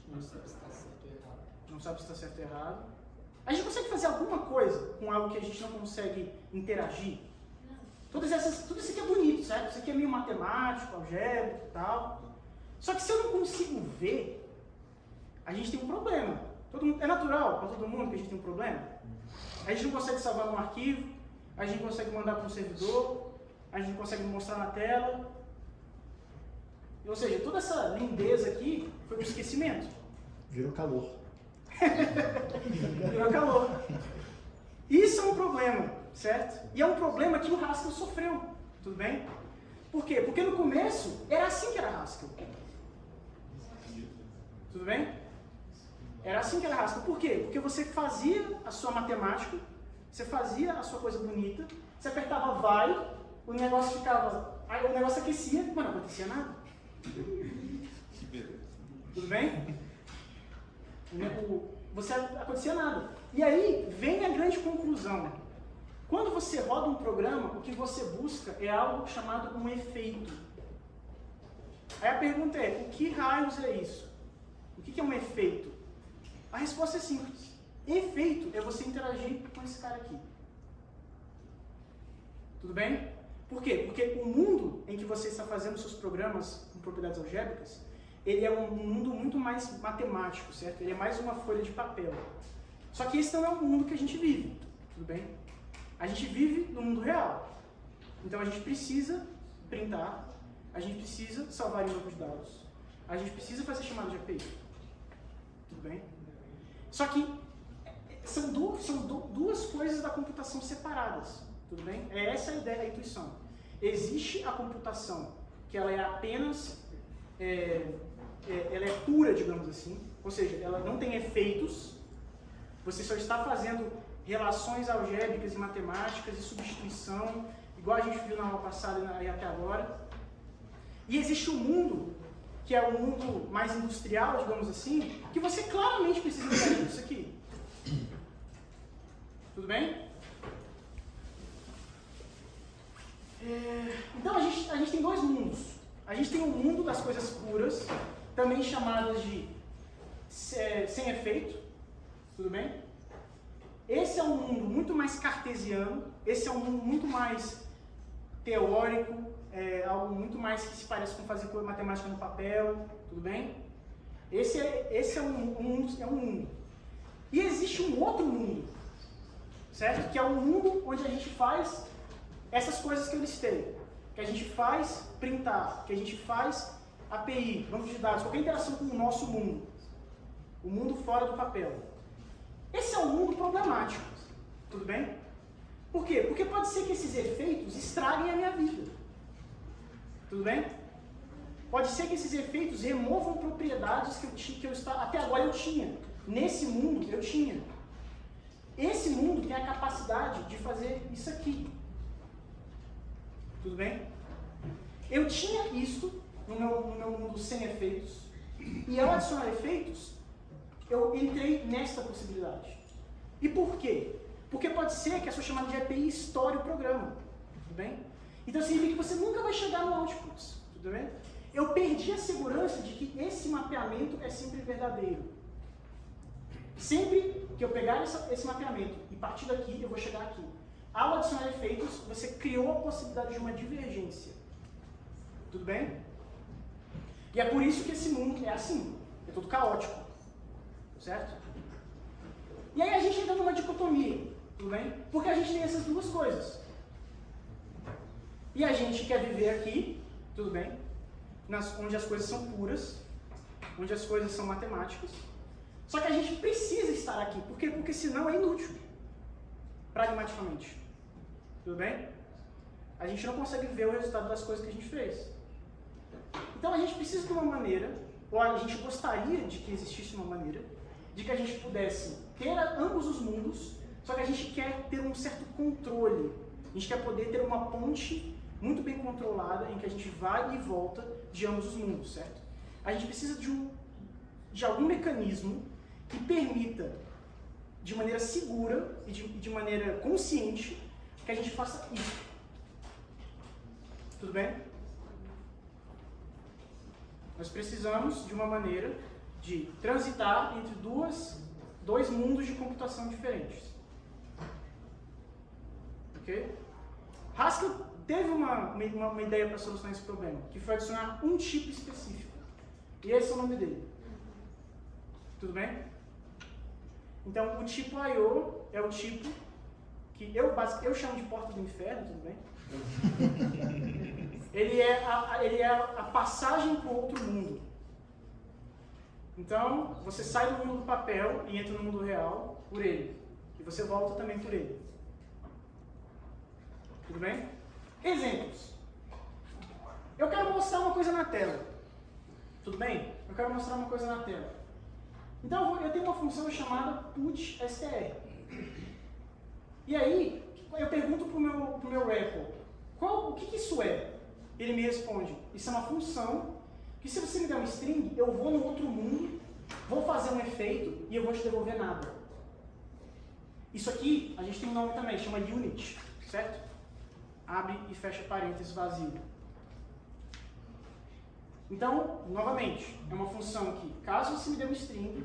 Não sabe se está certo ou errado. Não sabe se está certo ou errado. A gente consegue fazer alguma coisa com algo que a gente não consegue interagir? Tudo isso aqui é bonito, certo? Isso aqui é meio matemático, algébrico e tal. Só que se eu não consigo ver, a gente tem um problema. É natural para todo mundo que a gente tem um problema. A gente não consegue salvar um arquivo, a gente não consegue mandar para um servidor, a gente não consegue mostrar na tela. Ou seja, toda essa lindeza aqui foi para o esquecimento. Virou calor. Virou calor. Isso é um problema, certo? E é um problema que o Haskell sofreu, tudo bem? Por quê? Porque no começo era assim que era Haskell. Tudo bem? Era assim que era Haskell. Por quê? Porque você fazia a sua matemática, você fazia a sua coisa bonita, você apertava vai, o negócio ficava... Aí o negócio aquecia, mas não acontecia nada. Tudo bem? Você acontecia nada. E aí vem a grande conclusão. Quando você roda um programa, o que você busca é algo chamado um efeito. Aí a pergunta é, o que raios é isso? O que é um efeito? A resposta é simples. Efeito é você interagir com esse cara aqui. Tudo bem? Por quê? Porque o mundo em que você está fazendo seus programas com propriedades algébricas, ele é um mundo muito mais matemático, certo? Ele é mais uma folha de papel. Só que esse não é o mundo que a gente vive, tudo bem? A gente vive no mundo real. Então a gente precisa printar, a gente precisa salvar em banco de dados, a gente precisa fazer chamada de API. Tudo bem? Só que são duas coisas da computação separadas, tudo bem? É essa a ideia da intuição. Existe a computação, que ela é apenas... ela é pura, digamos assim, ou seja, ela não tem efeitos, você só está fazendo relações algébricas e matemáticas e substituição, igual a gente viu na aula passada e até agora. E existe o mundo, que é o mundo mais industrial, digamos assim, que você claramente precisa fazer isso aqui. Tudo bem? Então a gente tem dois mundos. A gente tem o mundo das coisas puras, também chamadas de sem efeito, tudo bem? Esse é um mundo muito mais cartesiano, esse é um mundo muito mais teórico, algo muito mais que se parece com fazer matemática no papel, tudo bem? Esse é um mundo. E existe um outro mundo, certo? Que é um mundo onde a gente faz essas coisas que eu listei. Que a gente faz printar, que a gente faz API, banco de dados, qualquer interação com o nosso mundo, o mundo fora do papel. Esse é um mundo problemático, tudo bem? Por quê? Porque pode ser que esses efeitos estraguem a minha vida, tudo bem? Pode ser que esses efeitos removam propriedades até agora eu tinha. Nesse mundo eu tinha. Esse mundo tem a capacidade de fazer isso aqui. Tudo bem? Eu tinha isto no meu mundo sem efeitos, e ao adicionar efeitos, eu entrei nesta possibilidade. E por quê? Porque pode ser que a sua chamada de API estoure o programa. Tudo bem? Então significa que você nunca vai chegar no output. Tudo bem? Eu perdi a segurança de que esse mapeamento é sempre verdadeiro. Sempre que eu pegar esse mapeamento e partir daqui, eu vou chegar aqui. Ao adicionar efeitos, você criou a possibilidade de uma divergência. Tudo bem? E é por isso que esse mundo é assim. É todo caótico. Certo? E aí a gente entra numa dicotomia. Tudo bem? Porque a gente tem essas duas coisas. E a gente quer viver aqui, tudo bem? Onde as coisas são puras, onde as coisas são matemáticas. Só que a gente precisa estar aqui. Por quê? Porque senão é inútil. Pragmaticamente. Tudo bem? A gente não consegue ver o resultado das coisas que a gente fez. Então a gente precisa de uma maneira, ou a gente gostaria de que existisse uma maneira, de que a gente pudesse ter ambos os mundos, só que a gente quer ter um certo controle. A gente quer poder ter uma ponte muito bem controlada em que a gente vai e volta de ambos os mundos, certo? A gente precisa de algum mecanismo que permita, de maneira segura e de maneira consciente, que a gente faça isso. Tudo bem? Nós precisamos de uma maneira de transitar entre dois mundos de computação diferentes. Ok? Haskell teve uma ideia para solucionar esse problema, que foi adicionar um tipo específico. E esse é o nome dele. Tudo bem? Então, o tipo I/O é o tipo que eu chamo de porta do inferno, tudo bem? Ele é a passagem para o outro mundo. Então, você sai do mundo do papel e entra no mundo real por ele. E você volta também por ele. Tudo bem? Exemplos. Eu quero mostrar uma coisa na tela. Tudo bem? Eu quero mostrar uma coisa na tela. Então, eu tenho uma função chamada putStr. E aí, eu pergunto para o meu REPL, o que isso é? Ele me responde, isso é uma função que se você me der um string, eu vou no outro mundo, vou fazer um efeito e eu vou te devolver nada. Isso aqui, a gente tem um nome também, chama unit, certo? Abre e fecha parênteses vazio. Então, novamente, é uma função que, caso você me dê um string,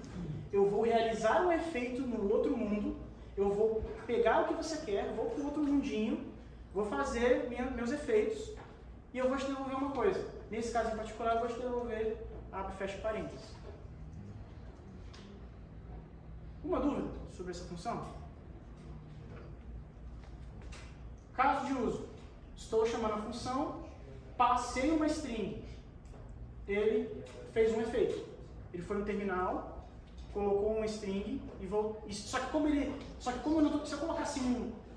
eu vou realizar um efeito no outro mundo, eu vou pegar o que você quer, vou para o outro mundinho, vou fazer meus efeitos e eu vou te devolver uma coisa. Nesse caso em particular, eu vou te devolver abre e fecha parênteses. Uma dúvida sobre essa função? Caso de uso. Estou chamando a função, passei uma string. Ele fez um efeito. Ele foi no terminal, colocou uma string e voltou. Só que como se eu colocasse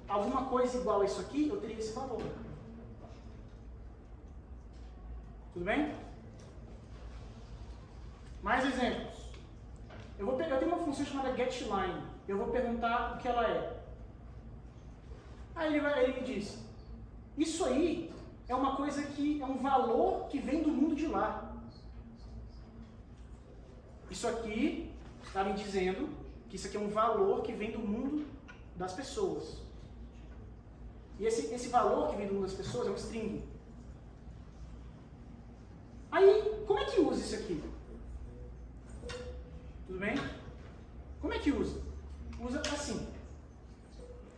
alguma coisa igual a isso aqui, eu teria esse valor. Tudo bem? Mais exemplos. Eu tenho uma função chamada getLine. Eu vou perguntar o que ela é. Aí ele me diz, isso aí é uma coisa que é um valor que vem do mundo de lá. Isso aqui está me dizendo que isso aqui é um valor que vem do mundo das pessoas. E esse valor que vem do mundo das pessoas é um string. Aí, como é que usa isso aqui? Tudo bem? Como é que usa? Usa assim.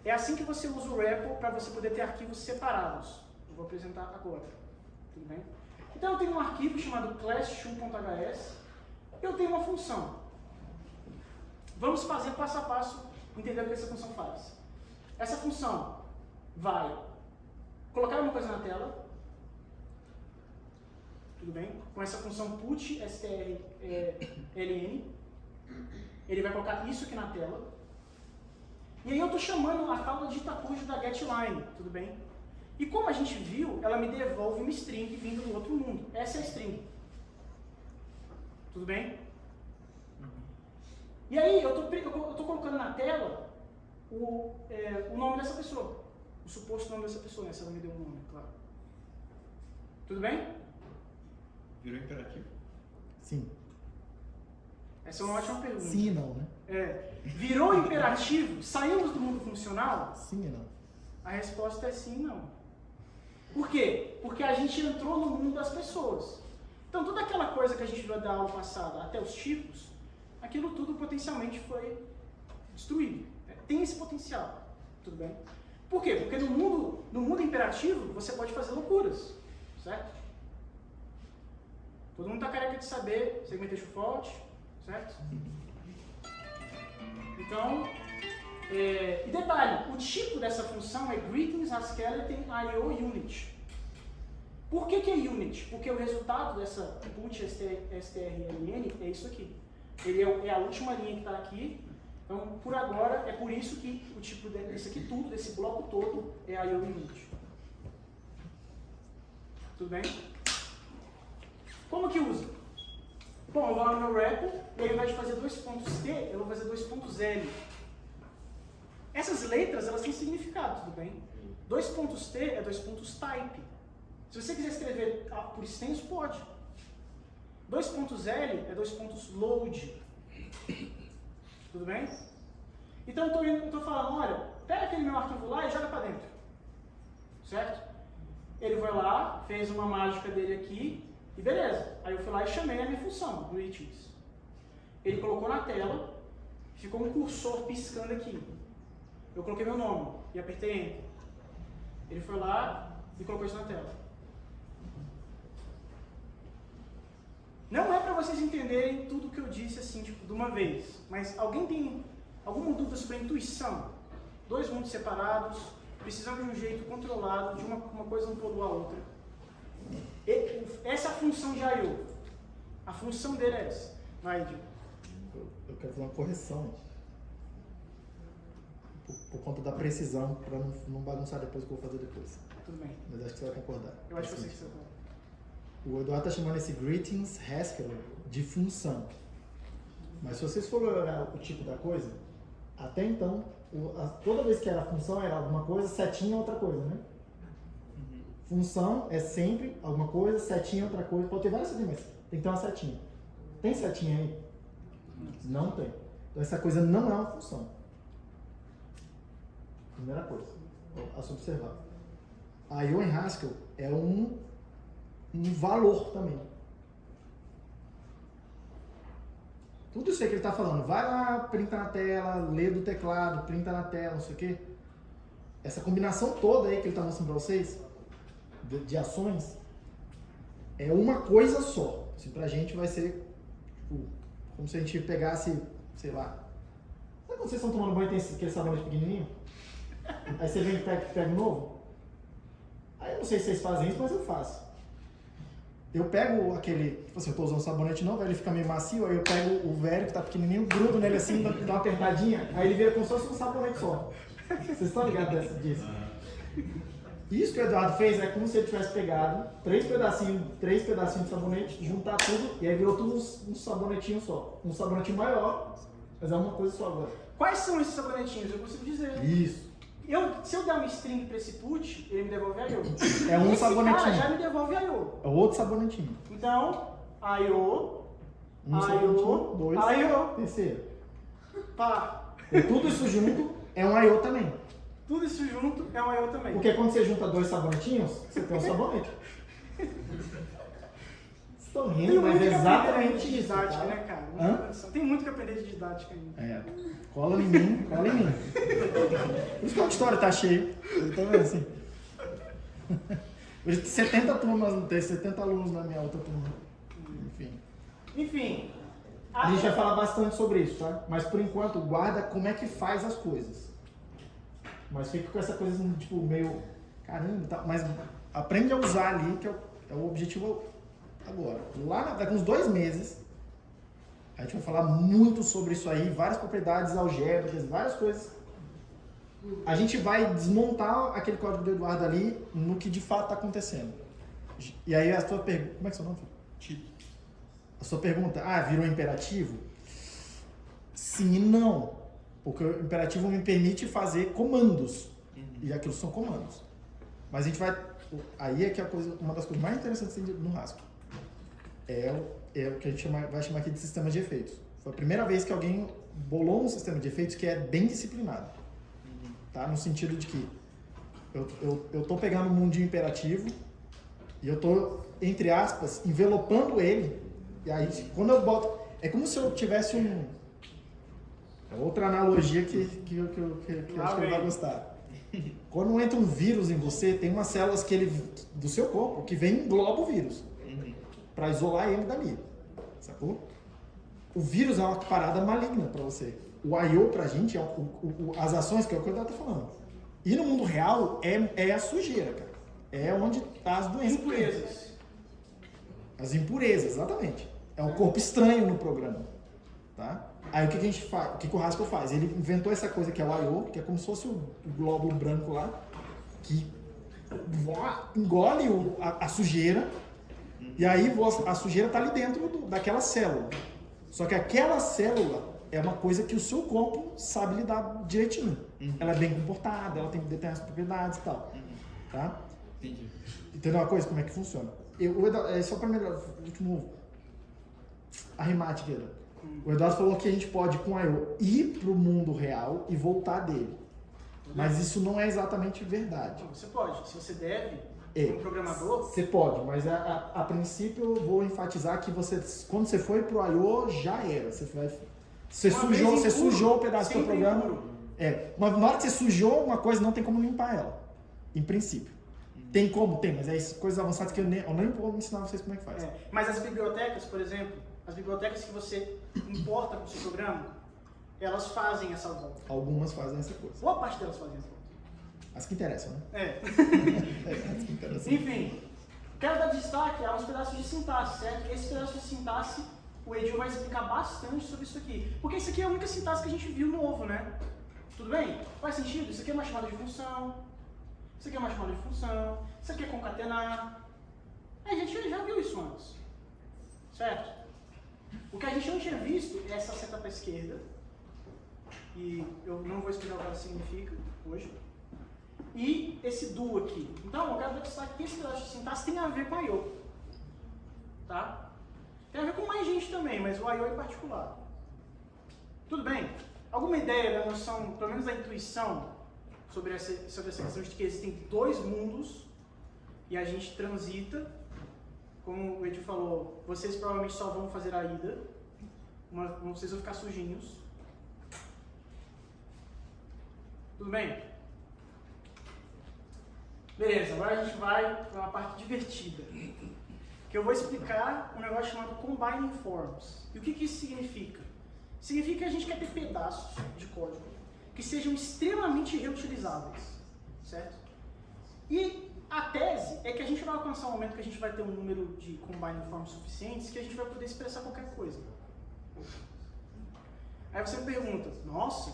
É assim que você usa o REPL para você poder ter arquivos separados. Eu vou apresentar agora. Tudo bem? Então eu tenho um arquivo chamado class2.hs. Eu tenho uma função. Vamos fazer passo a passo, entender o que essa função faz. Essa função vai colocar uma coisa na tela. tudo bem? Com essa função put strln, ele vai colocar isso aqui na tela. E aí eu estou chamando a tal da ditacujo da getLine, tudo bem? E como a gente viu, ela me devolve uma string vindo do outro mundo. Essa é a string. Tudo bem? E aí eu tô colocando na tela o nome dessa pessoa. O suposto nome dessa pessoa, né? Se ela me deu um nome, claro. Tudo bem? Virou imperativo? Sim. Essa é uma ótima pergunta. Sim e não, né? Virou imperativo? Saímos do mundo funcional? Sim e não. A resposta é sim e não. Por quê? Porque a gente entrou no mundo das pessoas. Então, toda aquela coisa que a gente viu da aula passada, até os tipos, aquilo tudo potencialmente foi destruído. Tem esse potencial. Tudo bem? Por quê? Porque no mundo imperativo, você pode fazer loucuras. Certo? Todo mundo está careca de saber segmentation fault. Certo? Então, e detalhe, o tipo dessa função é greetings as skeleton IO unit. Por que é unit? Porque o resultado dessa put strln é isso aqui. Ele é a última linha que está aqui. Então, por agora, é por isso que o tipo desse aqui tudo, desse bloco todo, é IO unit. Tudo bem? Como que usa? Bom, eu vou lá no meu repo, e aí ao invés de fazer 2 pontos T, eu vou fazer 2 pontos L. Essas letras, elas têm significado, tudo bem? 2 pontos T é 2 pontos type. Se você quiser escrever por extenso, pode. 2 pontos L é 2 pontos load. Tudo bem? Então eu estou falando, olha, pega aquele meu arquivo lá e joga para dentro. Certo? Ele foi lá, fez uma mágica dele aqui, e beleza. Aí eu fui lá e chamei a minha função, greetings. Ele colocou na tela, ficou um cursor piscando aqui. Eu coloquei meu nome e apertei Enter. Ele foi lá e colocou isso na tela. Não é para vocês entenderem tudo que eu disse assim, tipo, de uma vez. Mas alguém tem alguma dúvida sobre a intuição? 2 mundos separados, precisando de um jeito controlado, de uma coisa não poluir a outra. Essa é a função de I/O. A função dele é essa. Vai, Edil. Eu quero fazer uma correção. Por conta da precisão, para não bagunçar depois o que eu vou fazer depois. Tudo bem. Mas acho que você vai concordar. Eu acho que você vai. O Eduardo está chamando esse greetings Haskell de função. Mas se vocês forem olhar o tipo da coisa, até então, toda vez que era função era alguma coisa, setinha é outra coisa, né? Função é sempre alguma coisa, setinha é outra coisa. Pode ter várias setinhas, mas tem que ter uma setinha. Tem setinha aí? Não tem. Então essa coisa não é uma função. Primeira coisa a se observar. A I/O em Haskell é um valor também. Tudo isso aí que ele está falando, vai lá, printa na tela, lê do teclado, printa na tela, não sei o quê. Essa combinação toda aí que ele está mostrando para vocês, de ações, é uma coisa só. Assim, pra gente vai ser tipo, como se a gente pegasse, sei lá. Sabe quando vocês estão tomando banho e tem aquele sabonete pequenininho? Aí você vem e pega um novo? Aí eu não sei se vocês fazem isso, mas eu faço. Eu pego aquele, tipo assim, eu tô usando sabonete novo, aí ele fica meio macio, aí eu pego o velho que tá pequenininho, grudo nele assim, dá uma apertadinha, aí ele vira como se fosse um sabonete só. Vocês estão ligados disso? Isso que o Eduardo fez é como se ele tivesse pegado 3 pedacinhos de sabonete, juntar tudo, e aí virou tudo um sabonetinho só. Um sabonetinho maior, mas é uma coisa só agora. Quais são esses sabonetinhos? Eu consigo dizer. Isso. Se eu der uma string para esse put, ele me devolve I/O. É um esse sabonetinho. cara já me devolve I/O. É outro sabonetinho. Então, I/O, Um sabonetinho, 2, I/O, terceiro. pá. E tudo isso junto é um I/O também. Tudo isso junto é um I/O também. Porque quando você junta 2 sabonetinhos, você tem um sabonete. Vocês estão rindo, Tem mas muito é que aprender exatamente de isso. didática, Tá? né, cara? Hã? Tem muito que aprender de didática ainda. É, cola em mim, cola em mim. Por isso que o auditório tá cheio. Tá vendo assim? Hoje tem 70 turmas, tem 70 alunos na minha outra turma. Enfim. A gente vai falar bastante sobre isso, tá? Mas por enquanto, guarda como é que faz as coisas. Mas fica com essa coisa, tipo, meio... Caramba, tá? Mas aprende a usar ali, que é o objetivo agora. Lá daqui uns 2 meses, a gente vai falar muito sobre isso aí, várias propriedades algébricas, várias coisas. A gente vai desmontar aquele código do Eduardo ali no que de fato está acontecendo. E aí a sua pergunta... Como é que é o seu nome? Tito. A sua pergunta, virou imperativo? Sim e não. Porque o imperativo me permite fazer comandos. E aquilo são comandos. Mas a gente vai... Aí é que uma das coisas mais interessantes no Haskell. É o que a gente vai chamar aqui de sistema de efeitos. Foi a primeira vez que alguém bolou um sistema de efeitos que é bem disciplinado. Tá? No sentido de que eu tô pegando um mundinho imperativo e eu tô, entre aspas, envelopando ele. E aí, quando eu boto... É como se eu tivesse outra analogia que acho que ele vai gostar. Quando entra um vírus em você, tem umas células do seu corpo que vem e engloba o vírus. Para isolar ele dali. Sacou? O vírus é uma parada maligna para você. O I.O. pra gente, as ações, que é o que eu estou falando. E no mundo real, é a sujeira, cara. É onde tá as doenças. Impurezas. As impurezas, exatamente. É um corpo estranho no programa. Tá? Aí o que a gente faz? O que o Haskell faz? Ele inventou essa coisa que é o I.O., que é como se fosse o glóbulo branco lá, que engole a sujeira, e aí a sujeira está ali dentro daquela célula. Só que aquela célula é uma coisa que o seu corpo sabe lidar direitinho. Ela é bem comportada, ela tem determinadas propriedades e tal. Tá? Entendi. Entendeu uma coisa? Como é que funciona? Só para melhorar, último arremate aqui. O Eduardo falou que a gente pode, com o I.O., ir para o mundo real e voltar dele. Mas isso não é exatamente verdade. Você pode. Se você deve, um programador... Você pode, mas a princípio eu vou enfatizar que quando você foi para o I.O., já era. Você sujou o pedaço do seu programa. Mas na hora que você sujou uma coisa, não tem como limpar ela. Em princípio. Tem como? Tem, mas é coisas avançadas que eu nem vou ensinar vocês como é que faz. Mas as bibliotecas, por exemplo, as bibliotecas que você importa para o seu programa, elas fazem essa volta. Algumas fazem essa coisa. Boa parte delas fazem essa volta. As que interessam, né? As que interessam. Enfim, quero dar destaque a uns pedaços de sintaxe, certo? Esse pedaço de sintaxe, o Edil vai explicar bastante sobre isso aqui. Porque isso aqui é a única sintaxe que a gente viu novo, né? Tudo bem? Faz sentido? Isso aqui é uma chamada de função. Isso aqui é uma chamada de função. Isso aqui é concatenar. A gente já viu isso antes. Certo? O que a gente não tinha visto é essa seta para a esquerda. E eu não vou explicar o que ela significa hoje. E esse do aqui. Então, eu quero dar destaque que esse pedaço de sintaxe tem a ver com I.O. Tá? Tem a ver com mais gente também, mas o I.O. em particular. Tudo bem? Alguma ideia da noção, pelo menos da intuição, sobre essa questão de que existem 2 mundos e a gente transita? Como o Edil falou, vocês provavelmente só vão fazer a ida, vocês vão ficar sujinhos. Tudo bem? Beleza, agora a gente vai para uma parte divertida. Que eu vou explicar um negócio chamado Combining Forms. E o que isso significa? Significa que a gente quer ter pedaços de código que sejam extremamente reutilizáveis. Certo? E a tese é que a gente vai alcançar um momento que a gente vai ter um número de Combining Forms suficientes que a gente vai poder expressar qualquer coisa. Aí você me pergunta, nossa,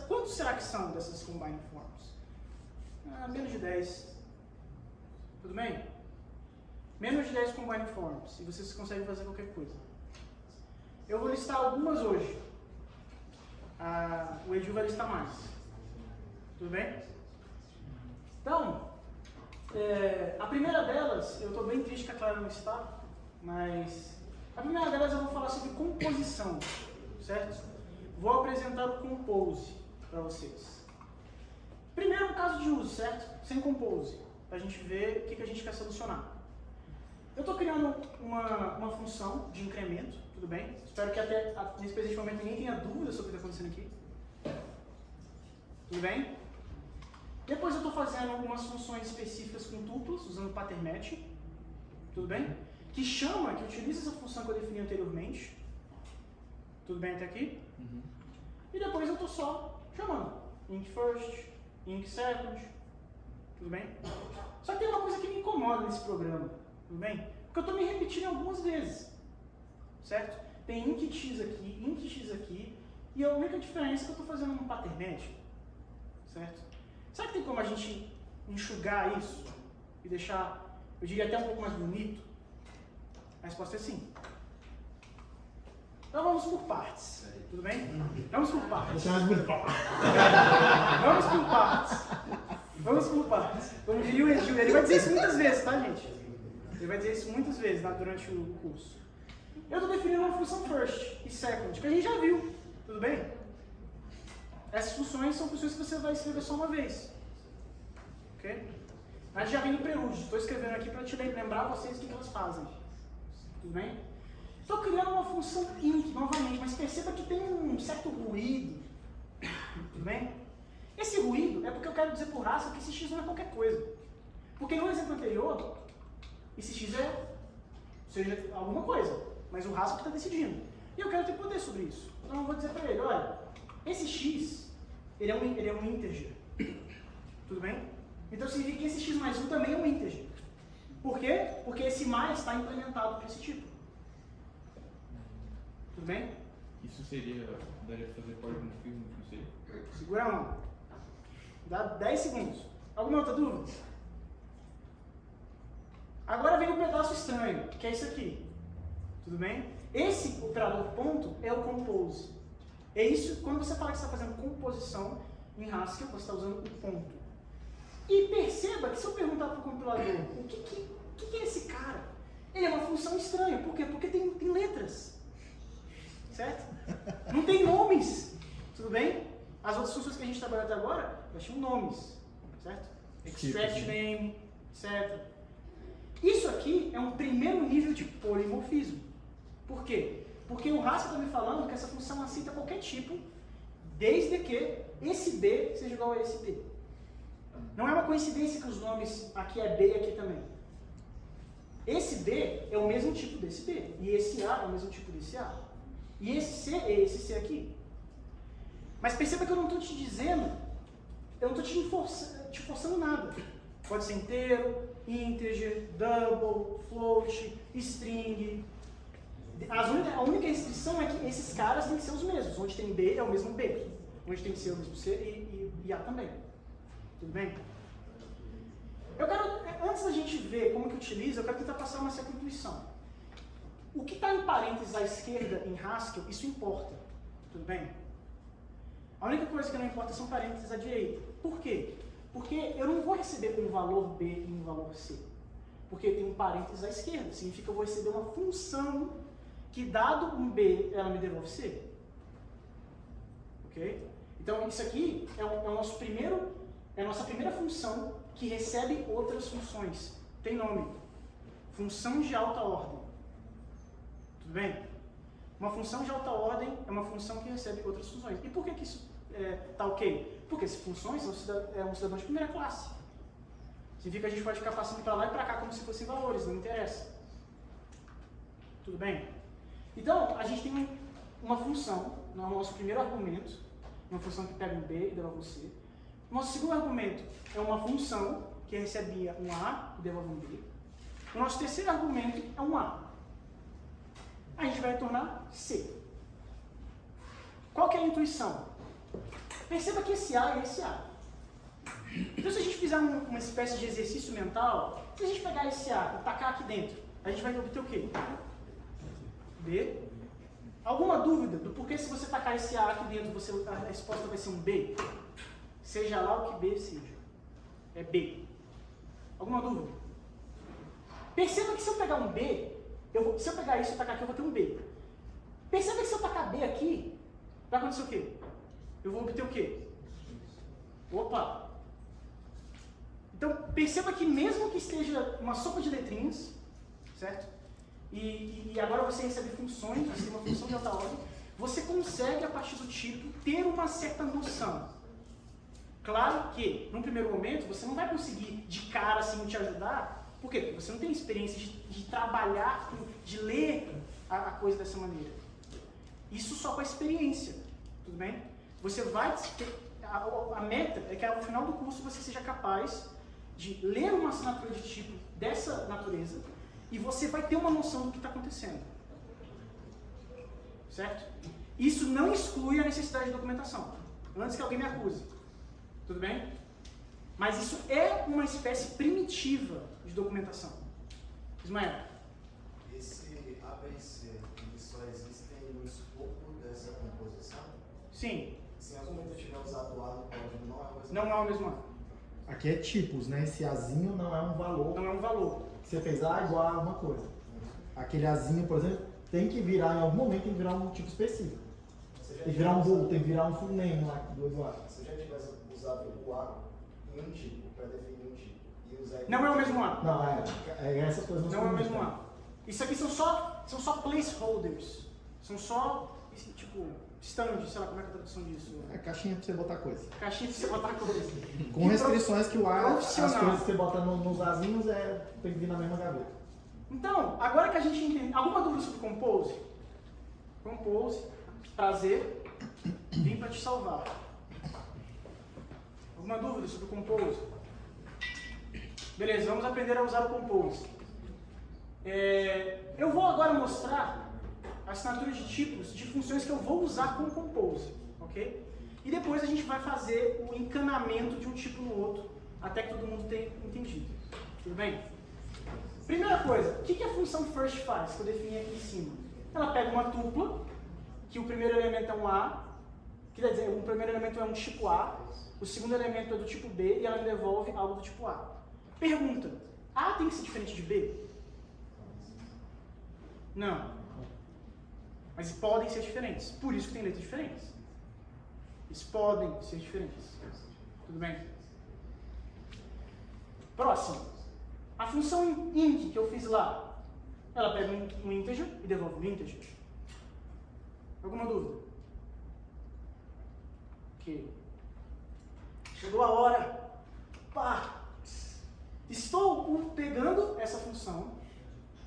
quantos será que são dessas Combining Forms? Menos de 10. Tudo bem? Menos de 10 Combining Forms e vocês conseguem fazer qualquer coisa. Eu vou listar algumas hoje. O Edil vai listar mais. Tudo bem? Então, a primeira delas, eu estou bem triste que a Clara não está, mas a primeira delas eu vou falar sobre composição, certo? Vou apresentar o Compose para vocês. Primeiro, um caso de uso, certo? Sem Compose, para a gente ver o que a gente quer solucionar. Eu estou criando uma função de incremento, tudo bem? Espero que até nesse presente momento ninguém tenha dúvida sobre o que está acontecendo aqui. Tudo bem? Depois eu estou fazendo algumas funções específicas com tuplas, usando pattern matching, tudo bem? Que utiliza essa função que eu defini anteriormente. Tudo bem até aqui? E depois eu estou só chamando. Inc first, inc second, tudo bem? Só que tem uma coisa que me incomoda nesse programa, tudo bem? Porque eu estou me repetindo algumas vezes, certo? Tem int x aqui, e a única diferença é que eu estou fazendo um pattern match, certo? Será que tem como a gente enxugar isso e deixar, eu diria até um pouco mais bonito? A resposta é sim. Então vamos por partes, tudo bem? Vamos por partes. Vamos por partes. Vamos por partes. Como diria o Edil, ele vai dizer isso muitas vezes, tá, gente? Ele vai dizer isso muitas vezes durante o curso. Eu estou definindo uma função first e second, que a gente já viu, tudo bem? Essas funções são funções que você vai escrever só uma vez. Ok? A gente já vem no prelúdio, estou escrevendo aqui para te lembrar vocês o que elas fazem. Tudo bem? Estou criando uma função int novamente, mas perceba que tem um certo ruído. Tudo bem? Esse ruído é porque eu quero dizer por raça que esse x não é qualquer coisa. Porque no exemplo anterior, esse x seja alguma coisa, mas o raça que está decidindo. E eu quero ter poder sobre isso. Então eu vou dizer para ele, olha, esse x, ele é um integer. Tudo bem? Então significa que esse x mais 1 também é um integer. Por quê? Porque esse mais está implementado para esse tipo. Tudo bem? Isso daria pra fazer polimorfismo, não sei. Segura a mão. Dá 10 segundos. Alguma outra dúvida? Agora vem um pedaço estranho, que é isso aqui. Tudo bem? Esse operador ponto é o compose. É isso, quando você fala que você está fazendo composição em Haskell, você está usando o ponto. E perceba que se eu perguntar para o compilador o que é esse cara, ele é uma função estranha. Por quê? Porque tem letras. Certo? Não tem nomes. Tudo bem? As outras funções que a gente trabalhou até agora, elas tinham nomes. Certo? Extract name, etc. Isso aqui é um primeiro nível de polimorfismo. Por quê? Porque o Haskell está me falando que essa função aceita qualquer tipo, desde que esse B seja igual a esse B. Não é uma coincidência que os nomes aqui é B e aqui também. Esse B é o mesmo tipo desse B, e esse A é o mesmo tipo desse A. E esse C é esse C aqui. Mas perceba que eu não estou te dizendo, eu não estou te forçando nada. Pode ser inteiro, integer, double, float, string. A única restrição é que esses caras têm que ser os mesmos. Onde tem B é o mesmo B. Onde tem C é o mesmo C e A também. Tudo bem? Eu quero, antes da gente ver como que utiliza, eu quero tentar passar uma certa intuição. O que está em parênteses à esquerda em Haskell, isso importa. Tudo bem? A única coisa que não importa são parênteses à direita. Por quê? Porque eu não vou receber um valor B e um valor C. Porque tem um parênteses à esquerda. Significa que eu vou receber uma função que, dado um B, ela me devolve C. Ok? Então, isso aqui é a nossa primeira função que recebe outras funções. Tem nome. Função de alta ordem. Tudo bem? Uma função de alta ordem é uma função que recebe outras funções. E por que isso está ok? Porque essas funções são um cidadão de primeira classe. Significa que a gente pode ficar passando para lá e para cá como se fossem valores, não interessa. Tudo bem? Então, a gente tem uma função, no nosso primeiro argumento, uma função que pega um B e devolve um C. O nosso segundo argumento é uma função que recebia um A e devolve um B. O nosso terceiro argumento é um A. A gente vai retornar C. Qual que é a intuição? Perceba que esse A é esse A. Então, se a gente fizer uma espécie de exercício mental, se a gente pegar esse A e tacar aqui dentro, a gente vai obter o quê? B. Alguma dúvida do porquê se você tacar esse A aqui dentro, a resposta vai ser um B? Seja lá o que B seja. É B. Alguma dúvida? Perceba que se eu pegar um B, se eu pegar isso e tacar aqui, eu vou ter um B. Perceba que se eu tacar B aqui, vai acontecer o quê? Eu vou obter o quê? Opa! Então, perceba que mesmo que esteja uma sopa de letrinhas, certo? E agora você recebe funções, você tem uma função de alta ordem, você consegue, a partir do tipo, ter uma certa noção. Claro que, num primeiro momento, você não vai conseguir de cara assim te ajudar. Por quê? Porque você não tem experiência de trabalhar, de ler a coisa dessa maneira. Isso só com a experiência, tudo bem? Você vai ter, a meta é que ao final do curso você seja capaz de ler uma assinatura de tipo dessa natureza e você vai ter uma noção do que está acontecendo. Certo? Isso não exclui a necessidade de documentação, antes que alguém me acuse. Tudo bem? Mas isso é uma espécie primitiva de documentação. Ismael. Esse ABC, ele só existe no escopo dessa composição? Sim. Se em algum momento eu tiver usado o A no código, não é o mesmo? Não é o mesmo A. Aqui é tipos, né? Esse Azinho não é um valor. Não é um valor. Você fez A igual a alguma coisa. Aquele Azinho, por exemplo, tem que virar, em algum momento, tem que virar um tipo específico. Tem que virar um bool, tem que virar um full name lá do Eduardo. Se eu já tivesse usado o A em um tipo, para definir um tipo, e usar... Não é o mesmo A. Não, essas coisas Não é o mesmo A. Isso aqui são só placeholders. São só, tipo, stands, sei lá como é que é a tradução disso. É caixinha pra você botar coisa. Caixinha pra você botar coisa. Com restrições que o A, as profissional. coisas que você bota nos Azinhos tem que vir na mesma gaveta. Então, agora que a gente entende... Alguma dúvida sobre Compose? Compose, prazer, vim para te salvar. Alguma dúvida sobre o Compose? Beleza, vamos aprender a usar o Compose. Eu vou agora mostrar assinaturas de tipos de funções que eu vou usar com o Compose, ok? E depois a gente vai fazer o encanamento de um tipo no outro, até que todo mundo tenha entendido. Tudo bem? Primeira coisa, o que a função first faz, que eu defini aqui em cima? Ela pega uma tupla, que o primeiro elemento é um A, que quer dizer, o primeiro elemento é um tipo A, o segundo elemento é do tipo B, e ela me devolve algo do tipo A. Pergunta, A tem que ser diferente de B? Não. Mas podem ser diferentes, por isso que tem letras diferentes. Eles podem ser diferentes. Tudo bem? Próximo. A função int que eu fiz lá, ela pega um integer e devolve um integer. Alguma dúvida? Ok. Chegou a hora. Pá! Estou pegando essa função,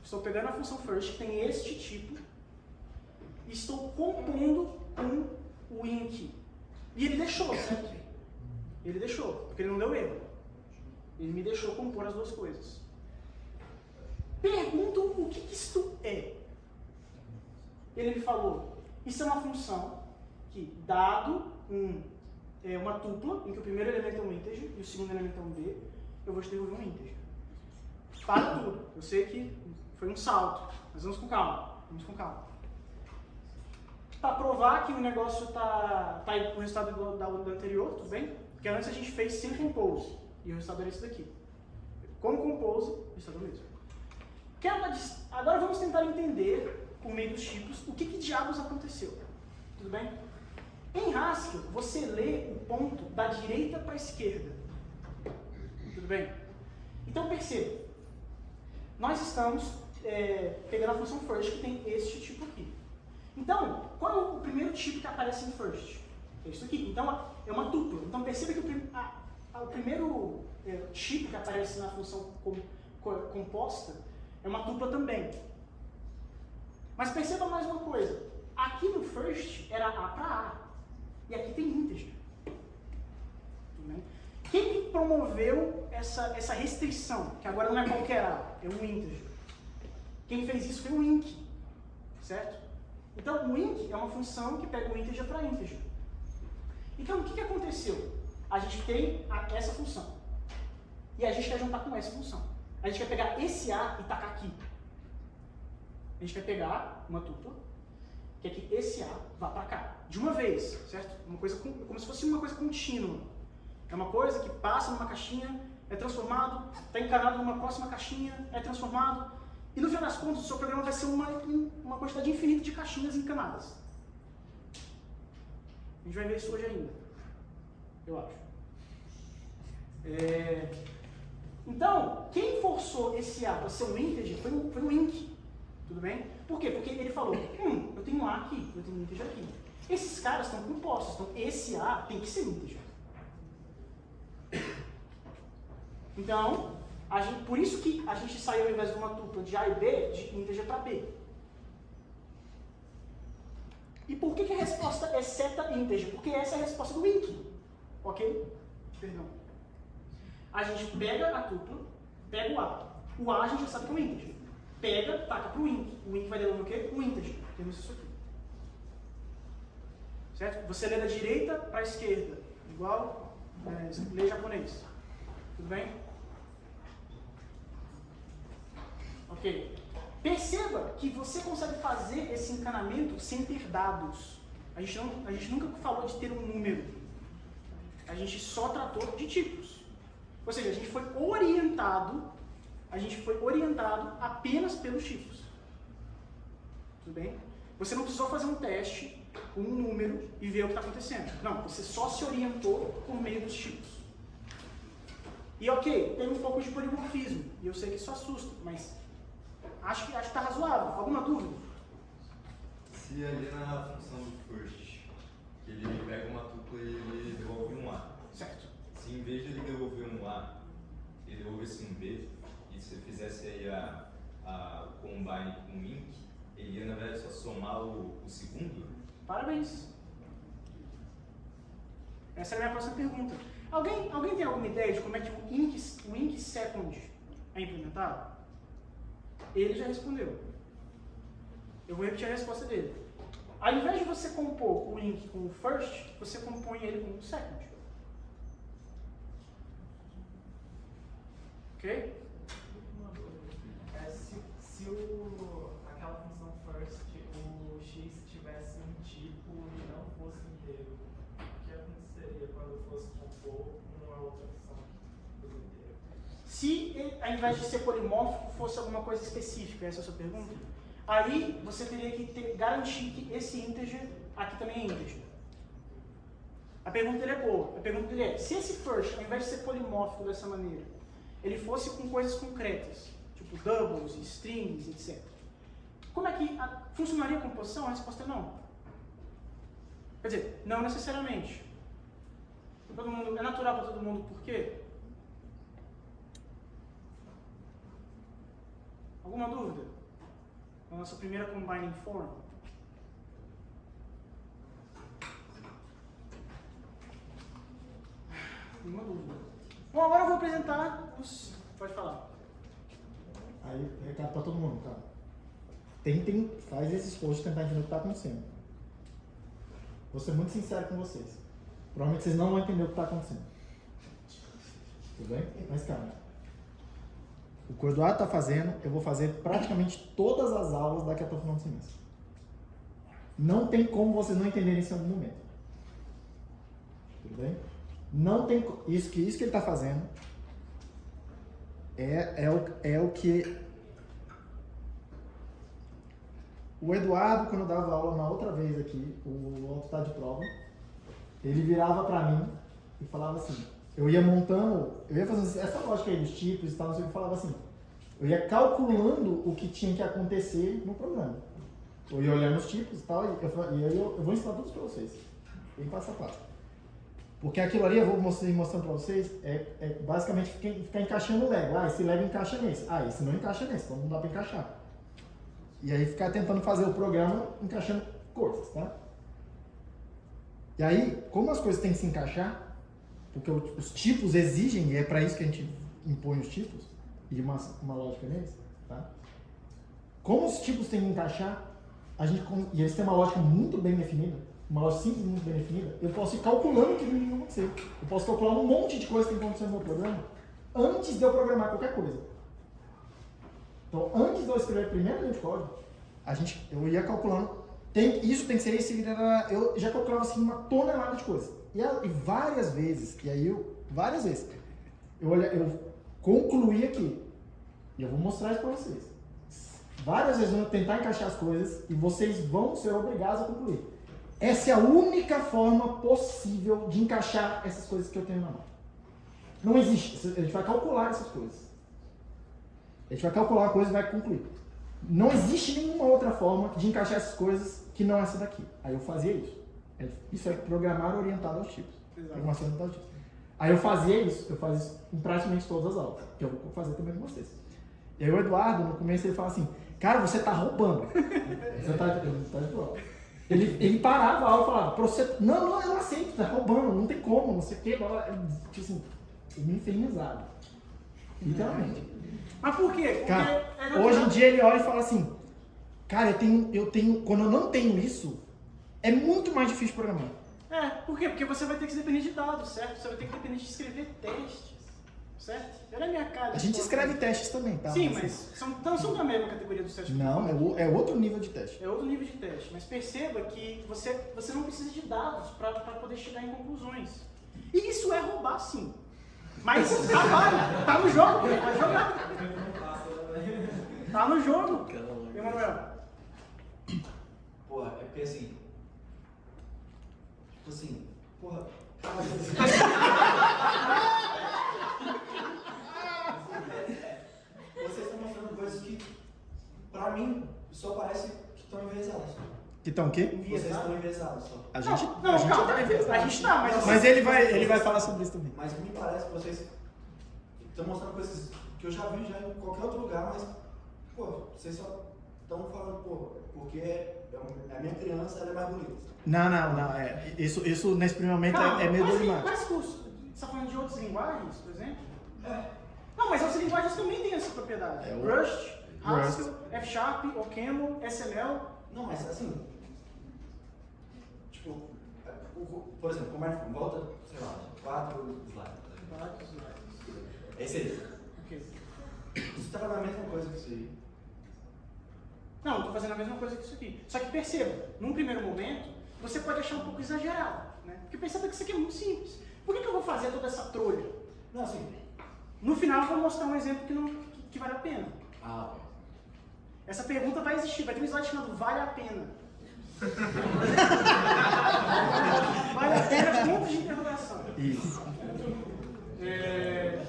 estou pegando a função first, que tem este tipo, e estou compondo com o int. E ele deixou, certo? Ele deixou, porque ele não deu erro. Ele me deixou compor as duas coisas. Pergunto o que isto é. Ele me falou, isso é uma função que, dado uma tupla, em que o primeiro elemento é um integer e o segundo elemento é um b, eu vou te devolver um integer. Para tudo. Eu sei que foi um salto, mas vamos com calma. Vamos com calma. Para provar que o negócio está o resultado do anterior, tudo bem? Porque antes a gente fez sem compose. E o resultado era esse daqui. Com compose, o resultado é o mesmo. Agora vamos tentar entender, por meio dos tipos, o que diabos aconteceu. Tudo bem? Em Haskell, você lê o ponto da direita para a esquerda. Tudo bem? Então perceba, nós estamos pegando a função first, que tem este tipo aqui. Então, qual é o primeiro tipo que aparece em first? É isso aqui. Então, é uma tupla. Então perceba que o primeiro tipo que aparece na função composta é uma tupla também. Mas perceba mais uma coisa. Aqui no first era A para A. E aqui tem integer. Tudo bem? Quem que promoveu essa restrição? Que agora não é qualquer A, é um integer. Quem fez isso foi o inc. Certo? Então, o inc é uma função que pega o integer para integer. Então, o que aconteceu? A gente tem essa função. E a gente quer juntar com essa função. A gente quer pegar esse A e tacar aqui. A gente quer pegar uma tupla, que é que esse A vá para cá. De uma vez, certo? Uma coisa como se fosse uma coisa contínua. É uma coisa que passa numa caixinha, é transformado, está encanado numa próxima caixinha, é transformado. E no final das contas, o seu programa vai ser uma quantidade infinita de caixinhas encanadas. A gente vai ver isso hoje ainda. Eu acho. Então, quem forçou esse A para ser um integer foi o inc. Tudo bem? Por quê? Porque ele falou, eu tenho um A aqui, eu tenho um integer aqui. Esses caras estão compostos, então esse A tem que ser integer. Então, por isso que a gente saiu, ao invés de uma tupla de A e B, de integer para B. E por que a resposta é seta integer? Porque essa é a resposta do inc. Ok? Perdão. A gente pega a tupla, pega o A. O A a gente já sabe que é um integer. pega, taca pro int. O int vai devolver o quê? O integer. Temos isso aqui. Certo? Você lê da direita para a esquerda. Igual lê japonês. Tudo bem? Ok. Perceba que você consegue fazer esse encanamento sem ter dados. A gente nunca falou de ter um número. A gente só tratou de tipos. Ou seja, a gente foi orientado apenas pelos tipos. Tudo bem? Você não precisou fazer um teste com um número e ver o que está acontecendo. Não, você só se orientou por meio dos tipos. E ok, tem um pouco de polimorfismo. E eu sei que isso assusta, mas acho que está razoável. Alguma dúvida? Se ali na função do first, ele pega uma tupla e ele devolve um A. Certo. Se em vez de ele devolver um A, ele devolvesse um B, e se você fizesse aí a combine com o int, ele ia na verdade só somar o segundo? Parabéns. Essa é a minha próxima pergunta. Alguém tem alguma ideia de como é que o inc second é implementado? Ele já respondeu. Eu vou repetir a resposta dele. Ao invés de você compor o inc com o first, você compõe ele com o second. Ok? Se aquela função first, o x tivesse um tipo e não fosse inteiro, o que aconteceria quando fosse compor uma outra função do inteiro? Se ele, ao invés de ser polimórfico, fosse alguma coisa específica, essa é a sua pergunta, aí você teria que garantir que esse integer aqui também é integer. A pergunta dele é boa. A pergunta dele é, se esse first, ao invés de ser polimórfico dessa maneira, ele fosse com coisas concretas, tipo doubles, strings, etc. Como é que funcionaria a composição? A resposta é não. Quer dizer, não necessariamente. Todo mundo, é natural para todo mundo, por quê? Alguma dúvida? Na nossa primeira combining form. Nenhuma dúvida. Bom, agora eu vou apresentar os... Pode falar. Aí, recado para todo mundo, tá? Faz esse esforço de tentar entender o que está acontecendo. Vou ser muito sincero com vocês. Provavelmente vocês não vão entender o que está acontecendo. Tudo bem? Mas calma. O que o Eduardo está fazendo, eu vou fazer praticamente todas as aulas daqui até o final do semestre. Não tem como vocês não entenderem isso em algum momento. Tudo bem? Não tem isso que ele está fazendo é o que o Eduardo, quando dava aula na outra vez aqui, o autoestado de prova, ele virava para mim e falava assim, eu ia montando, eu ia fazendo essa lógica aí dos tipos e tal, não sei o que, falava assim, eu ia calculando o que tinha que acontecer no programa. Eu ia olhando os tipos e tal, e aí eu vou ensinar tudo para vocês, em passo a passo. Porque aquilo ali, eu vou mostrando para vocês, é basicamente ficar encaixando o Lego. Ah, esse Lego encaixa nesse. Ah, esse não encaixa nesse, então não dá para encaixar. E aí ficar tentando fazer o programa encaixando coisas, tá? E aí, como as coisas têm que se encaixar, porque os tipos exigem, e é para isso que a gente impõe os tipos, e uma lógica neles, tá? Como os tipos têm que encaixar, e eles têm uma lógica muito bem definida, uma lógica simples muito bem definida, eu posso ir calculando o que vai acontecer. Eu posso calcular um monte de coisas que tem que acontecer no meu programa antes de eu programar qualquer coisa. Então, antes de eu escrever a primeira linha de código, eu ia calculando, isso tem que ser isso, eu já calculava assim uma tonelada de coisas. E várias vezes, eu concluí aqui, e eu vou mostrar isso para vocês. Várias vezes eu vou tentar encaixar as coisas e vocês vão ser obrigados a concluir. Essa é a única forma possível de encaixar essas coisas que eu tenho na mão. Não existe. A gente vai calcular essas coisas. A gente vai calcular a coisa e vai concluir. Não existe nenhuma outra forma de encaixar essas coisas que não essa daqui. Aí eu fazia isso. Isso é programar orientado aos tipos. Programação orientada aos tipos. Aí eu fazia isso em praticamente todas as aulas, que eu vou fazer também com vocês. E aí o Eduardo, no começo, ele fala assim, cara, você tá roubando. Você tá de prova. Ele parava a aula e falava, não, eu não aceito, tá roubando, não tem como, não sei o que, tipo assim, me infernizado. Literalmente. Mas por quê? Porque Cara, é natural. hoje em dia ele olha e fala assim, cara, eu tenho, quando eu não tenho isso, é muito mais difícil programar. Por quê? Porque você vai ter que depender de dados, certo? Você vai ter que depender de escrever testes, certo? Olha a minha cara. A gente escreve testes também, tá? Sim, mas não são da mesma categoria dos testes. Não, é outro nível de teste. É outro nível de teste. Mas perceba que você não precisa de dados para poder chegar em conclusões. E isso é roubar, sim. Mas trabalha, tá no jogo, vai jogar. Tá no jogo, Emanuel. Porra, é porque assim. Tipo assim, porra. Vocês estão mostrando coisas que, pra mim, só parece que estão enviesadas. Que estão o quê? Vocês estão enviesados só. A gente calma, tá enviesado. a gente tá, Mas ele vai falar sobre isso também. Mas me parece que vocês estão mostrando coisas que eu já vi já em qualquer outro lugar, mas, pô, vocês só estão falando, pô, porque a minha criança ela é mais bonita. Não. Isso nesse primeiro momento é meio dogmático. Quais cursos? Você está falando de outras linguagens, por exemplo? Não, mas outras linguagens também têm essa propriedade. Rust, Haskell, F Sharp, OCaml, SML. Não, mas assim, tipo, por exemplo, como é que volta, sei lá, 4 slides. É esse aí. Ok. Você está fazendo a mesma coisa que isso aí. Não, estou fazendo a mesma coisa que isso aqui. Só que perceba, num primeiro momento, você pode achar um pouco exagerado, né? Porque perceba que isso aqui é muito simples. Por que eu vou fazer toda essa trolha? Não, assim. No final eu vou mostrar um exemplo que vale a pena. Ok. Essa pergunta vai existir, vai ter um slide chamado Vale a Pena. Vale a pena, ponto de interrogação. Isso.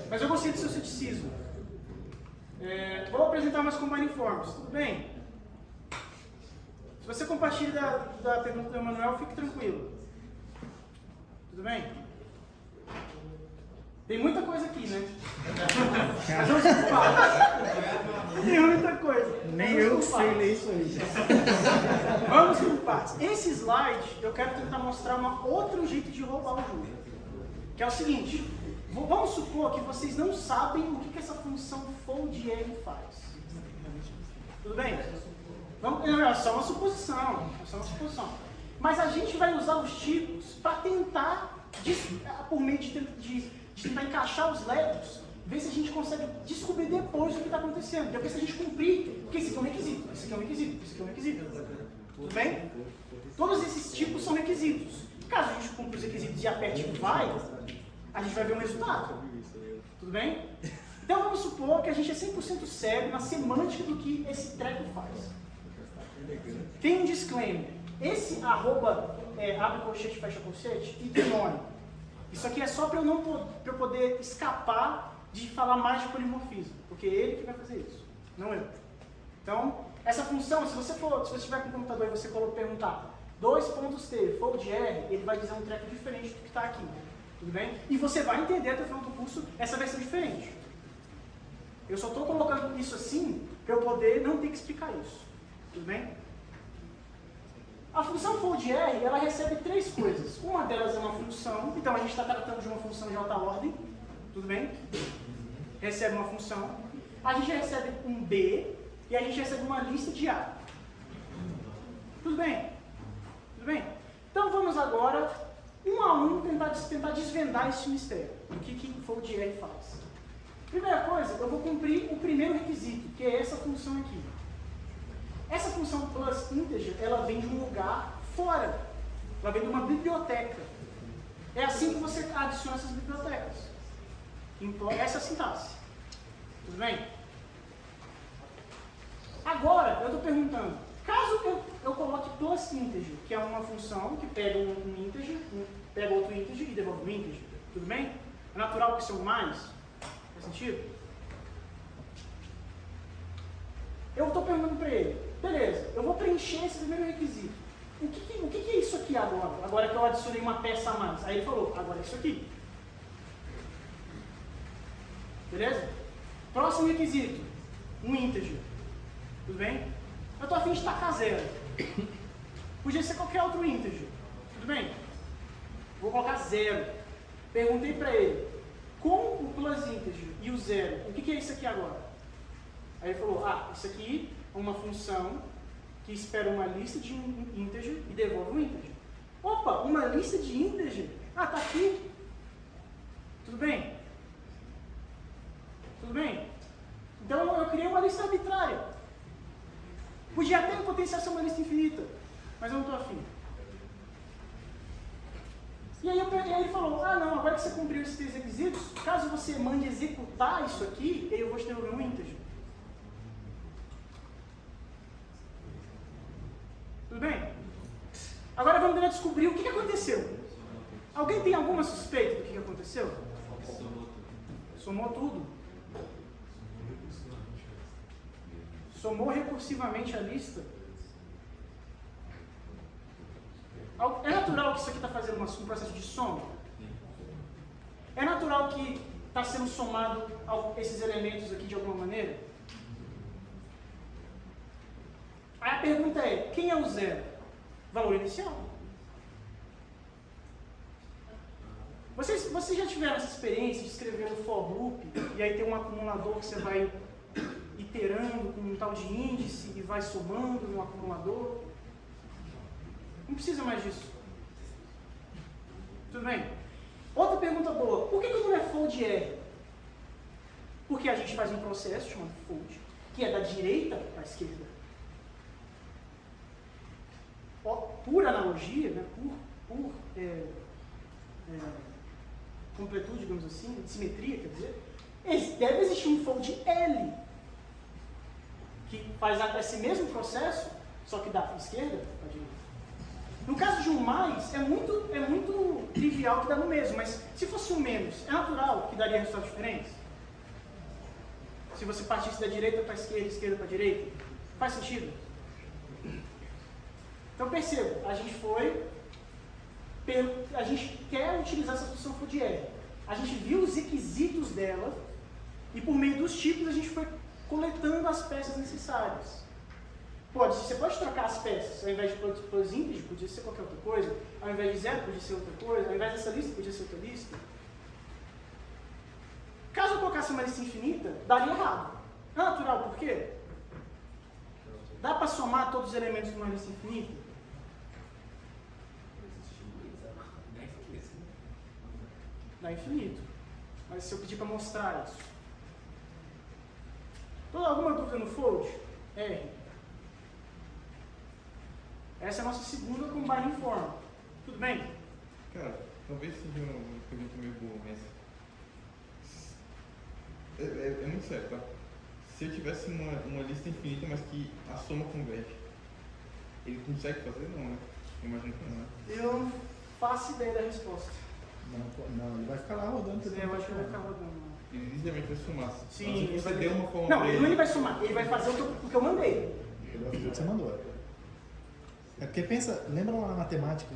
Mas eu gostei do seu ceticismo. Vou apresentar umas Combine Forms, tudo bem? Se você compartilha da pergunta do Emanuel, fique tranquilo. Tudo bem? Tem muita coisa aqui, né? Mas vamos por partes. Tem muita coisa. Nem eu sei ler isso aí. Vamos por partes. Esse slide, eu quero tentar mostrar outro jeito de roubar o jogo. Que é o seguinte. Vamos supor que vocês não sabem o que essa função foldr faz. Tudo bem? É só uma suposição. Mas a gente vai usar os tipos para tentar, por meio de tentar encaixar os legos, ver se a gente consegue descobrir depois o que está acontecendo. Depois se a gente cumprir, porque esse aqui é um requisito, esse aqui é um requisito, esse aqui é um requisito. Tudo bem? Todos esses tipos são requisitos. Caso a gente cumpra os requisitos e aperte vai, a gente vai ver um resultado. Tudo bem? Então vamos supor que a gente é 100% sério na semântica do que esse treco faz. Tem um disclaimer. Esse arroba, abre colchete, fecha colchete, ignore. Isso aqui é só para eu poder escapar de falar mais de polimorfismo, porque é ele que vai fazer isso, não eu. Então, essa função, se você estiver com o computador e você perguntar 2.t, foldr, ele vai dizer um treco diferente do que está aqui. Tudo bem? E você vai entender até o final do curso essa versão diferente. Eu só estou colocando isso assim para eu poder não ter que explicar isso. Tudo bem? A função foldr, ela recebe 3 coisas. Uma delas é uma função, então a gente está tratando de uma função de alta ordem. Tudo bem? Recebe uma função. A gente recebe um B e a gente recebe uma lista de A. Tudo bem? Tudo bem? Então vamos agora, um a um, tentar desvendar esse mistério. O que foldr faz. Primeira coisa, eu vou cumprir o primeiro requisito, que é essa função aqui. Essa função plus integer, ela vem de um lugar fora. Ela vem de uma biblioteca. É assim que você adiciona essas bibliotecas. Essa é a sintaxe. Tudo bem? Agora, eu estou perguntando, caso eu coloque plus integer, que é uma função que pega um integer, pega outro integer e devolve um integer. Tudo bem? É natural que seja um mais? Faz sentido? Eu estou perguntando para ele, beleza, eu vou preencher esse primeiro requisito. O que é isso aqui agora? Agora que eu adicionei uma peça a mais. Aí ele falou, agora é isso aqui. Beleza? Próximo requisito, um integer. Tudo bem? Eu estou a fim de tacar 0. Podia ser qualquer outro integer. Tudo bem? Vou colocar 0. Perguntei para ele, com o plus integer e o zero, o que é isso aqui agora? Aí ele falou, isso aqui é uma função que espera uma lista de integer e devolve um integer. Opa, uma lista de integer? Tá aqui. Tudo bem? Tudo bem? Então eu criei uma lista arbitrária. Podia até em potencial ser uma lista infinita, mas eu não estou afim. E aí ele falou, não, agora que você cumpriu esses 3 requisitos, caso você mande executar isso aqui, eu vou te devolver um integer. Tudo bem? Agora vamos tentar descobrir o que aconteceu. Alguém tem alguma suspeita do que aconteceu? Somou tudo. Somou recursivamente a lista. É natural que isso aqui está fazendo um processo de soma? É natural que está sendo somado esses elementos aqui de alguma maneira? Aí a pergunta é, quem é o zero? Valor inicial. Vocês já tiveram essa experiência de escrever no for loop e aí tem um acumulador que você vai iterando com um tal de índice e vai somando no acumulador? Não precisa mais disso. Tudo bem? Outra pergunta boa. Por que o nome é fold R? Porque a gente faz um processo chamado fold, que é da direita para a esquerda. Por analogia, né, por completude, digamos assim, simetria, quer dizer, deve existir um fold L, que faz esse mesmo processo, só que da esquerda para a direita. No caso de um mais, é muito trivial que dá no mesmo, mas se fosse um menos, é natural que daria resultados diferentes? Se você partisse da direita para a esquerda para a direita, faz sentido? Então perceba, a gente quer utilizar essa função fold R. A gente viu os requisitos dela e por meio dos tipos a gente foi coletando as peças necessárias. Você pode trocar as peças, ao invés de plus integer, podia ser qualquer outra coisa, ao invés de zero, podia ser outra coisa, ao invés dessa lista, podia ser outra lista. Caso eu colocasse uma lista infinita, daria errado. É natural, por quê? Dá para somar todos os elementos numa lista infinita? Dá infinito. Mas se eu pedir para mostrar isso. Alguma dúvida no fold? R. Essa é a nossa segunda com Binding Form. Tudo bem? Cara, talvez seja uma pergunta meio boa, mas é muito sério, tá? Se eu tivesse uma lista infinita, mas que a soma converge, ele consegue fazer? Não, né? Eu imagino que não, né? Eu não faço ideia da resposta. Não, ele vai ficar lá rodando. Eu acho que ele vai ficar rodando. Ele literalmente vai somar. Sim, ele vai ter uma forma. Não, ele vai somar, ele vai fazer o que eu mandei. Ele vai fazer o que você mandou. É porque pensa, lembra lá na matemática,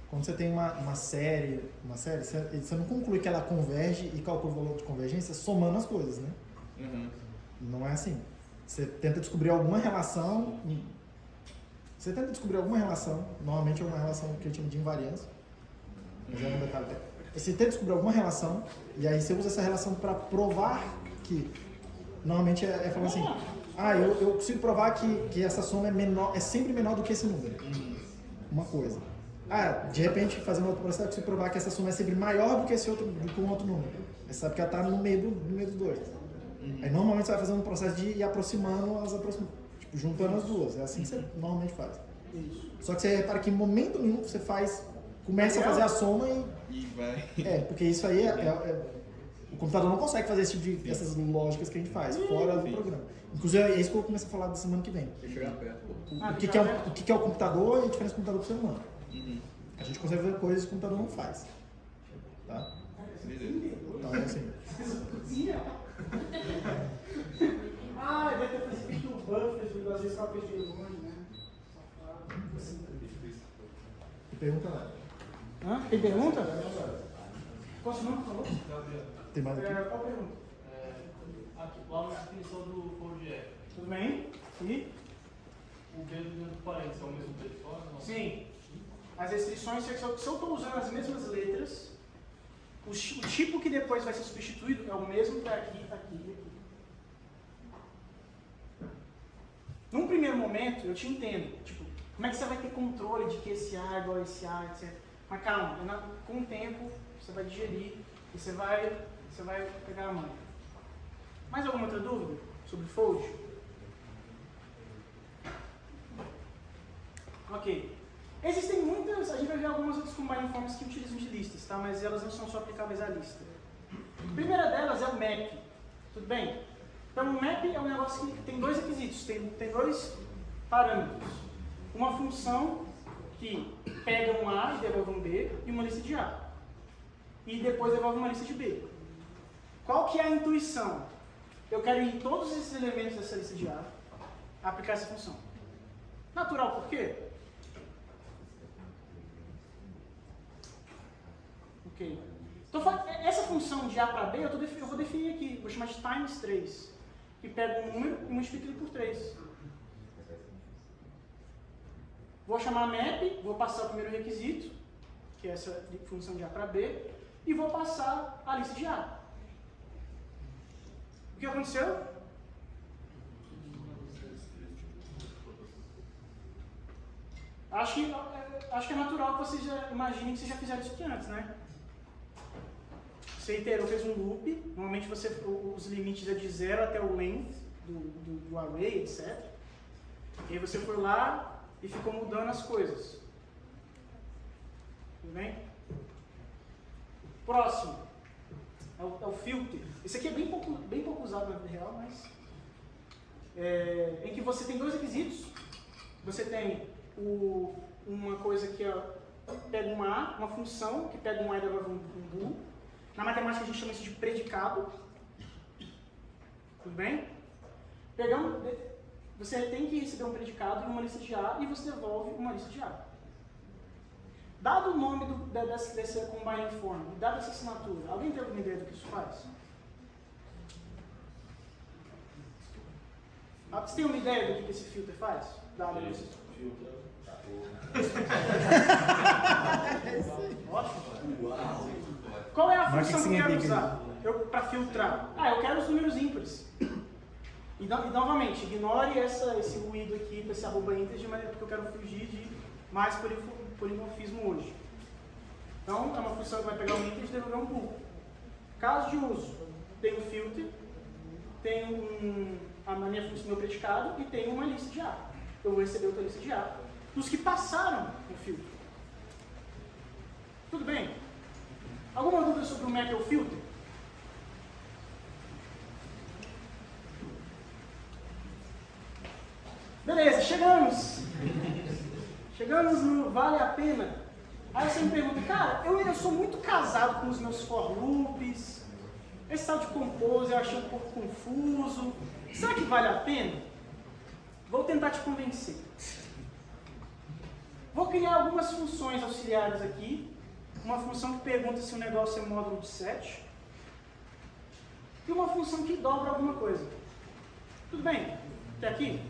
quando você tem uma série, você não conclui que ela converge e calcula o valor de convergência somando as coisas, né? Uhum. Não é assim. Você tenta descobrir alguma relação, normalmente é uma relação que a gente chama de invariância, mas é um detalhe. Você tenta descobrir alguma relação, e aí você usa essa relação para provar que, normalmente é falando assim, eu consigo provar que essa soma é sempre menor do que esse número. Uma coisa. De repente, fazendo outro processo, eu consigo provar que essa soma é sempre maior do que um outro número. Você sabe que ela está no meio dos dois. Aí normalmente você vai fazendo um processo de ir aproximando tipo, juntando as duas. É assim que você normalmente faz. Isso. Só que você repara que em momento nenhum você começa a fazer a soma e vai. Porque isso aí o computador não consegue fazer essas lógicas que a gente faz, fora do programa. Inclusive é isso que eu vou começar a falar da semana que vem. O que é o computador e a diferença do computador para o ser humano. A gente consegue fazer coisas que o computador não faz. Tá? Então é assim. Deve ter feito o buffer, às vezes só fez de longe, né? Tem pergunta lá? Tem pergunta? Qual o nome, por favor? Tem mais aqui? Qual pergunta? Aqui, lá na definição do fold R. Tudo bem? E? O B dentro do parênteses é o mesmo B de fora? Não? Sim. As restrições, se eu estou usando as mesmas letras, O tipo que depois vai ser substituído é o mesmo para aqui, aqui e aqui. Num primeiro momento, eu te entendo. Tipo, como é que você vai ter controle de que esse A é igual a esse A, etc. Mas calma, com o tempo, você vai digerir e você vai pegar a mão. Mais alguma outra dúvida sobre fold? Ok. Existem muitas, a gente vai ver algumas outras combine forms que utilizam de listas, tá? Mas elas não são só aplicáveis à lista. A primeira delas é o map. Tudo bem? Então o map é um negócio que tem dois requisitos, tem dois parâmetros. Uma função que pega um A e devolve um B e uma lista de A. E depois devolve uma lista de B. Qual que é a intuição? Eu quero ir em todos esses elementos dessa lista de A, aplicar essa função. Natural por quê? Ok. Então, essa função de A para B, eu vou definir aqui, vou chamar de times 3, que pega um número e multiplica ele por 3. Vou chamar map, vou passar o primeiro requisito, que é essa função de A para B, e vou passar a lista de A. O que aconteceu? Acho que é natural que vocês já imaginem que vocês já fizeram isso aqui antes, né? Você iterou, fez um loop, normalmente os limites é de 0 até o length do array, etc. E aí você foi lá e ficou mudando as coisas. Tudo bem? Próximo é o filter. Esse aqui é bem pouco usado na vida real, mas em que você tem dois requisitos. Você tem uma coisa que pega uma função que pega um A e devolve um bool. Na matemática a gente chama isso de predicado. Tudo bem? Você tem que receber um predicado em uma lista de A e você devolve uma lista de A. Dado o nome dessa combine form, dada essa assinatura, alguém tem alguma ideia do que isso faz? Você tem uma ideia do que esse filter faz? Dado esse filter. Ótimo. Qual é a função que eu quero usar para filtrar? Eu quero os números ímpares. E novamente, ignore esse ruído aqui, esse arroba integer, porque eu quero fugir de mais polimorfismo hoje. Então, é uma função que vai pegar um integer e devolver um bool. Caso de uso, tem um filter, tem a minha função, meu predicado, e tem uma lista de A. Eu vou receber outra lista de A dos que passaram o filtro. Tudo bem? Alguma dúvida sobre o map ou filter? Beleza, chegamos! Chegamos no vale a pena. Aí você me pergunta, cara, eu sou muito casado com os meus for loops, esse tal de compose eu achei um pouco confuso. Será que vale a pena? Vou tentar te convencer. Vou criar algumas funções auxiliares aqui. Uma função que pergunta se o negócio é módulo de set. E uma função que dobra alguma coisa. Tudo bem? Até aqui?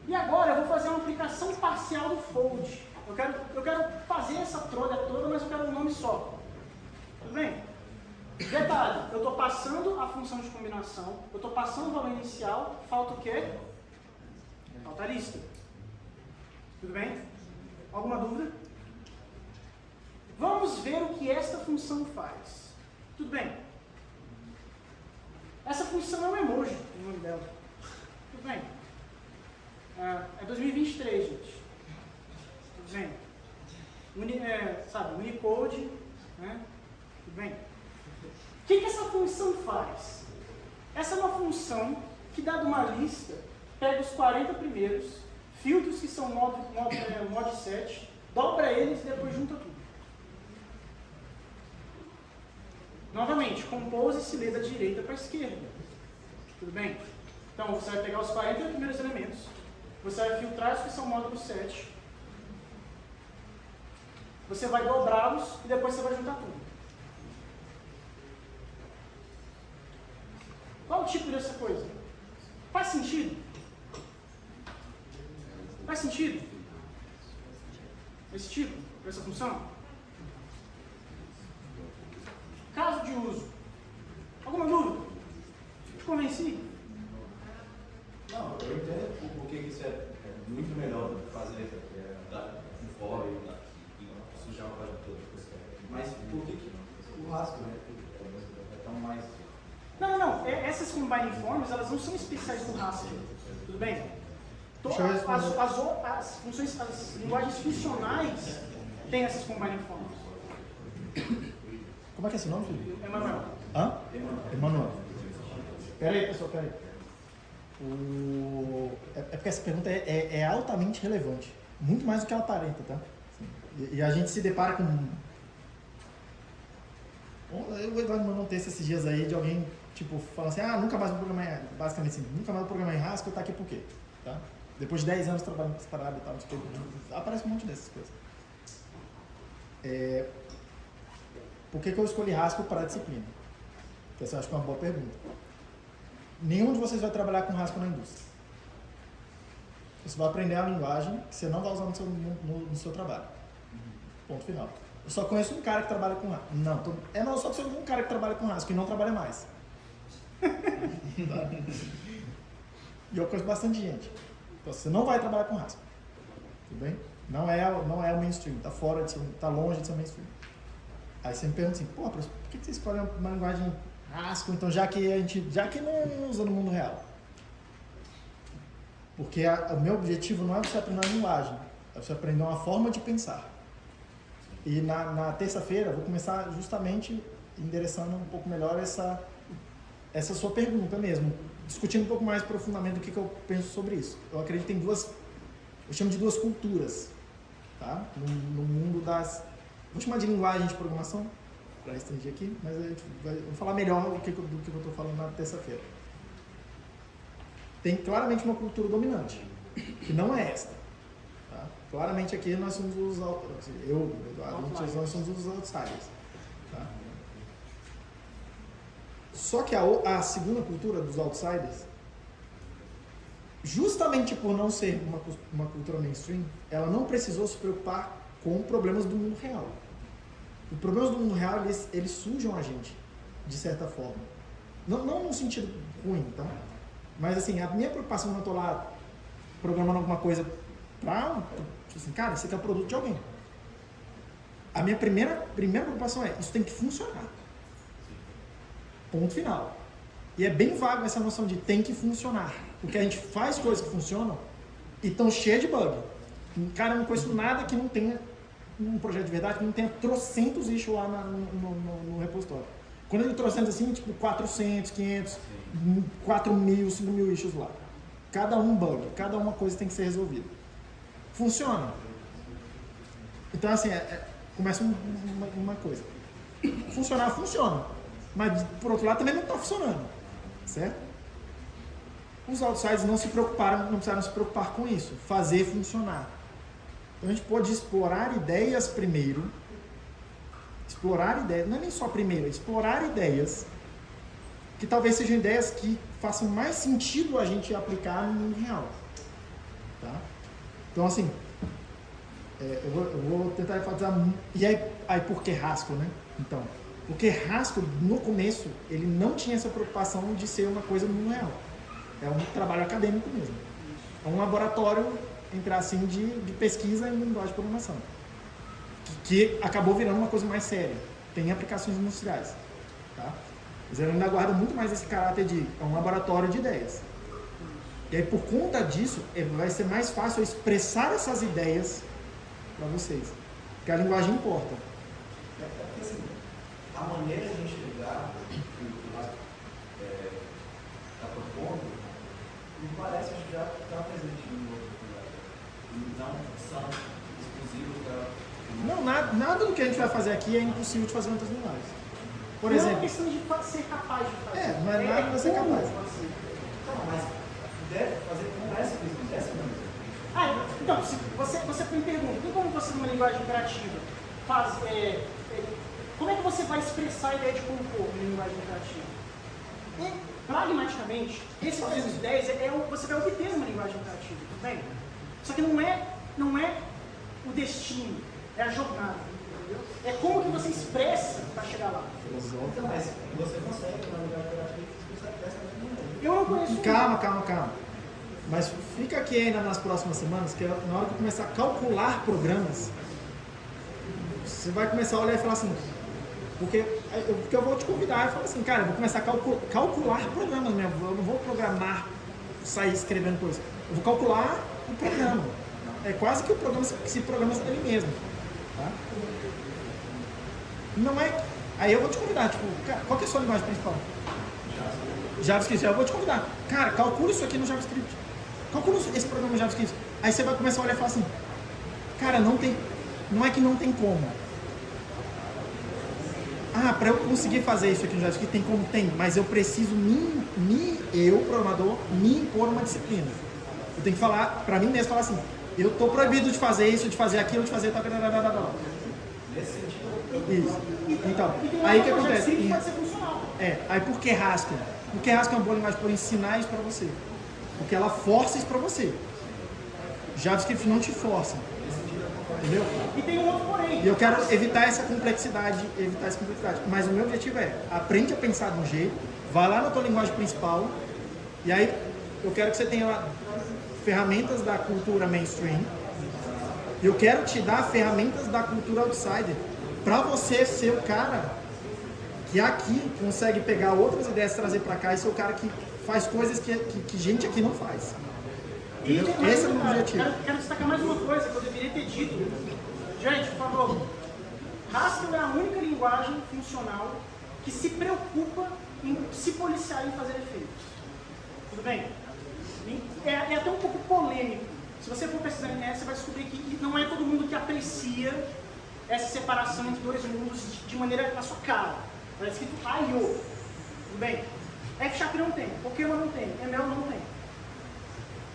E agora eu vou fazer uma aplicação parcial do fold. Eu quero fazer essa trolha toda, mas eu quero um nome só. Tudo bem? Detalhe, eu estou passando a função de combinação, eu estou passando o valor inicial, falta o quê? Falta a lista. Tudo bem? Alguma dúvida? Vamos ver o que esta função faz. Tudo bem. Essa função é um emoji, o nome dela. Tudo bem. É 2023, gente. Tudo bem. Unicode, né? Tudo bem. O que essa função faz? Essa é uma função que, dada uma lista, pega os 40 primeiros, filtra os que são mod set, dobra eles e depois junta tudo. Novamente, compose se lê da direita para a esquerda. Tudo bem? Então, você vai pegar os 40 primeiros elementos, você vai filtrar os que são módulo set, você vai dobrá-los e depois você vai juntar tudo. Qual o tipo dessa coisa? Faz sentido? Faz sentido? Esse tipo? Essa função? de uso. Alguma dúvida? Te convenci? Não, eu entendo por que isso é muito melhor do que fazer fora e sujar uma página toda. Mas por que o rasgo, né? É tão mais... Não. Essas Combine Forms, elas não são especiais do Haskell. Tudo bem? Deixa eu responder. As funções, as linguagens funcionais têm essas Combine Forms. Como é que é esse nome, filho? Emanuel. Hã? Emanuel. Pera aí, pessoal, pera aí. É porque essa pergunta é altamente relevante. Muito mais do que ela aparenta, tá? E a gente se depara com... O Eduardo mandou um texto esses dias aí de alguém, tipo, falando assim, nunca mais vou programar, basicamente assim, nunca mais vou programar em Haskell, tá aqui por quê? Tá? Depois de 10 anos trabalhando com essa parada e tal, tipo, aparece um monte dessas coisas. Por que eu escolhi Haskell para a disciplina? Essa eu acho que é uma boa pergunta. Nenhum de vocês vai trabalhar com Haskell na indústria. Você vai aprender a linguagem que você não vai usar no seu trabalho. Ponto final. Eu só conheço um cara que trabalha com Haskell. Não, eu só conheço um cara que trabalha com Haskell e não trabalha mais. Tá? E eu conheço bastante gente. Então, você não vai trabalhar com Haskell. Tudo bem? Não é o mainstream, está fora, está longe de ser mainstream. Aí você me pergunta assim, por que você escolhe uma linguagem Haskell, então, já que não usa no mundo real? Porque o meu objetivo não é você aprender uma linguagem, é você aprender uma forma de pensar. E na terça-feira eu vou começar justamente endereçando um pouco melhor essa sua pergunta mesmo, discutindo um pouco mais profundamente do que eu penso sobre isso. Eu acredito em eu chamo de duas culturas, tá? No mundo das... Vou chamar de linguagem de programação, para restringir aqui, mas eu vou falar melhor do que eu estou falando na terça-feira. Tem claramente uma cultura dominante, que não é esta. Tá? Claramente aqui nós somos os nós somos os outsiders. Tá? Só que a segunda cultura dos outsiders, justamente por não ser uma cultura mainstream, ela não precisou se preocupar com problemas do mundo real. Os problemas do mundo real, eles sujam a gente, de certa forma. Não no sentido ruim, tá? Mas assim, a minha preocupação quando eu estou lá programando alguma coisa para... Tipo assim, cara, isso aqui é o produto de alguém. A minha primeira preocupação é, isso tem que funcionar. Ponto final. E é bem vago essa noção de tem que funcionar. Porque a gente faz coisas que funcionam e estão cheias de bug. Cara, eu não conheço nada que não tenha um projeto de verdade, que não tenha trocentos issues lá no repositório. Quando eu digo trocentos assim, tipo 400, 500, 4.000, 5.000 issues lá. Cada um bug, cada uma coisa tem que ser resolvida. Funciona. Então assim, começa uma coisa. Funcionar, funciona. Mas por outro lado também não está funcionando. Certo? Os outsiders não precisaram se preocupar com isso. Fazer funcionar. Então a gente pode explorar ideias primeiro. Explorar ideias, não é nem só primeiro, é explorar ideias que talvez sejam ideias que façam mais sentido a gente aplicar no mundo real. Tá? Então assim, eu vou tentar enfatizar. E aí por que Haskell, né? Então, porque Haskell, no começo, ele não tinha essa preocupação de ser uma coisa no mundo real. É um trabalho acadêmico mesmo. É um laboratório, entrar assim, de pesquisa em linguagem de programação. Que acabou virando uma coisa mais séria. Tem aplicações industriais. Tá? Mas ele ainda guarda muito mais esse caráter de um laboratório de ideias. E aí, por conta disso, vai ser mais fácil eu expressar essas ideias para vocês. Porque a linguagem importa. Porque assim, a maneira de a gente ligar o que está propondo, me parece que já está presente em outro lugar. Não são exclusivos da... Não, nada do que a gente vai fazer aqui é impossível de fazer em outras linguagens. Por não exemplo... é questão de ser capaz de fazer. Não é nada para ser capaz. Não, mas deve fazer como essa que dessa maneira. Então, se você me pergunta, tem como você, numa linguagem interativa, como é que você vai expressar a ideia de compor em linguagem interativa? Pragmaticamente, esse tipo de ideias você vai obter numa linguagem interativa, tudo bem? Só que não é o destino, é a jornada, entendeu? É como que você expressa chegar lá. Mas você consegue, na unidade operativa, você consegue testar de maneira. Eu não conheço. Calma. Mas fica aqui ainda nas próximas semanas, que na hora que eu começar a calcular programas, você vai começar a olhar e falar assim, porque eu vou te convidar e falar assim, cara, eu vou começar a calcular programas mesmo, eu não vou programar, sair escrevendo coisa, eu vou calcular o programa. É quase que o programa se programa ele mesmo. Tá? Não é. Aí eu vou te convidar, tipo, cara, qual que é a sua linguagem principal? JavaScript. Eu vou te convidar. Cara, calcula isso aqui no JavaScript. Calcula esse programa no JavaScript. Aí você vai começar a olhar e falar assim, cara, não é que não tem como. Para eu conseguir fazer isso aqui no JavaScript tem como? Tem, mas eu preciso eu, programador, me impor uma disciplina. Eu tenho que falar, pra mim mesmo, falar assim, eu tô proibido de fazer isso, de fazer aquilo, de fazer tal. Nesse sentido. Isso. Então, aí o que acontece? Pode ser funcional. Aí por que Haskell? Porque Haskell é uma boa linguagem por ensinar isso pra você. Porque ela força isso pra você. JavaScript não te força. Entendeu? E tem um outro porém. E eu quero evitar essa complexidade. Mas o meu objetivo é, aprende a pensar de um jeito, vai lá na tua linguagem principal, e aí eu quero que você tenha lá ferramentas da cultura mainstream, e eu quero te dar ferramentas da cultura outsider, pra você ser o cara que aqui consegue pegar outras ideias e trazer pra cá, e ser o cara que faz coisas que gente aqui não faz. E Esse é o meu objetivo. Quero destacar mais uma coisa que eu deveria ter dito. Gente, por favor, Haskell é a única linguagem funcional que se preocupa em se policiar em fazer efeitos. Tudo bem? É até um pouco polêmico. Se você for pesquisar na internet, você vai descobrir que não é todo mundo que aprecia essa separação entre dois mundos de maneira na sua cara. Está escrito I/O. Tudo bem? F# não tem, Pokémon não tem, ML não tem.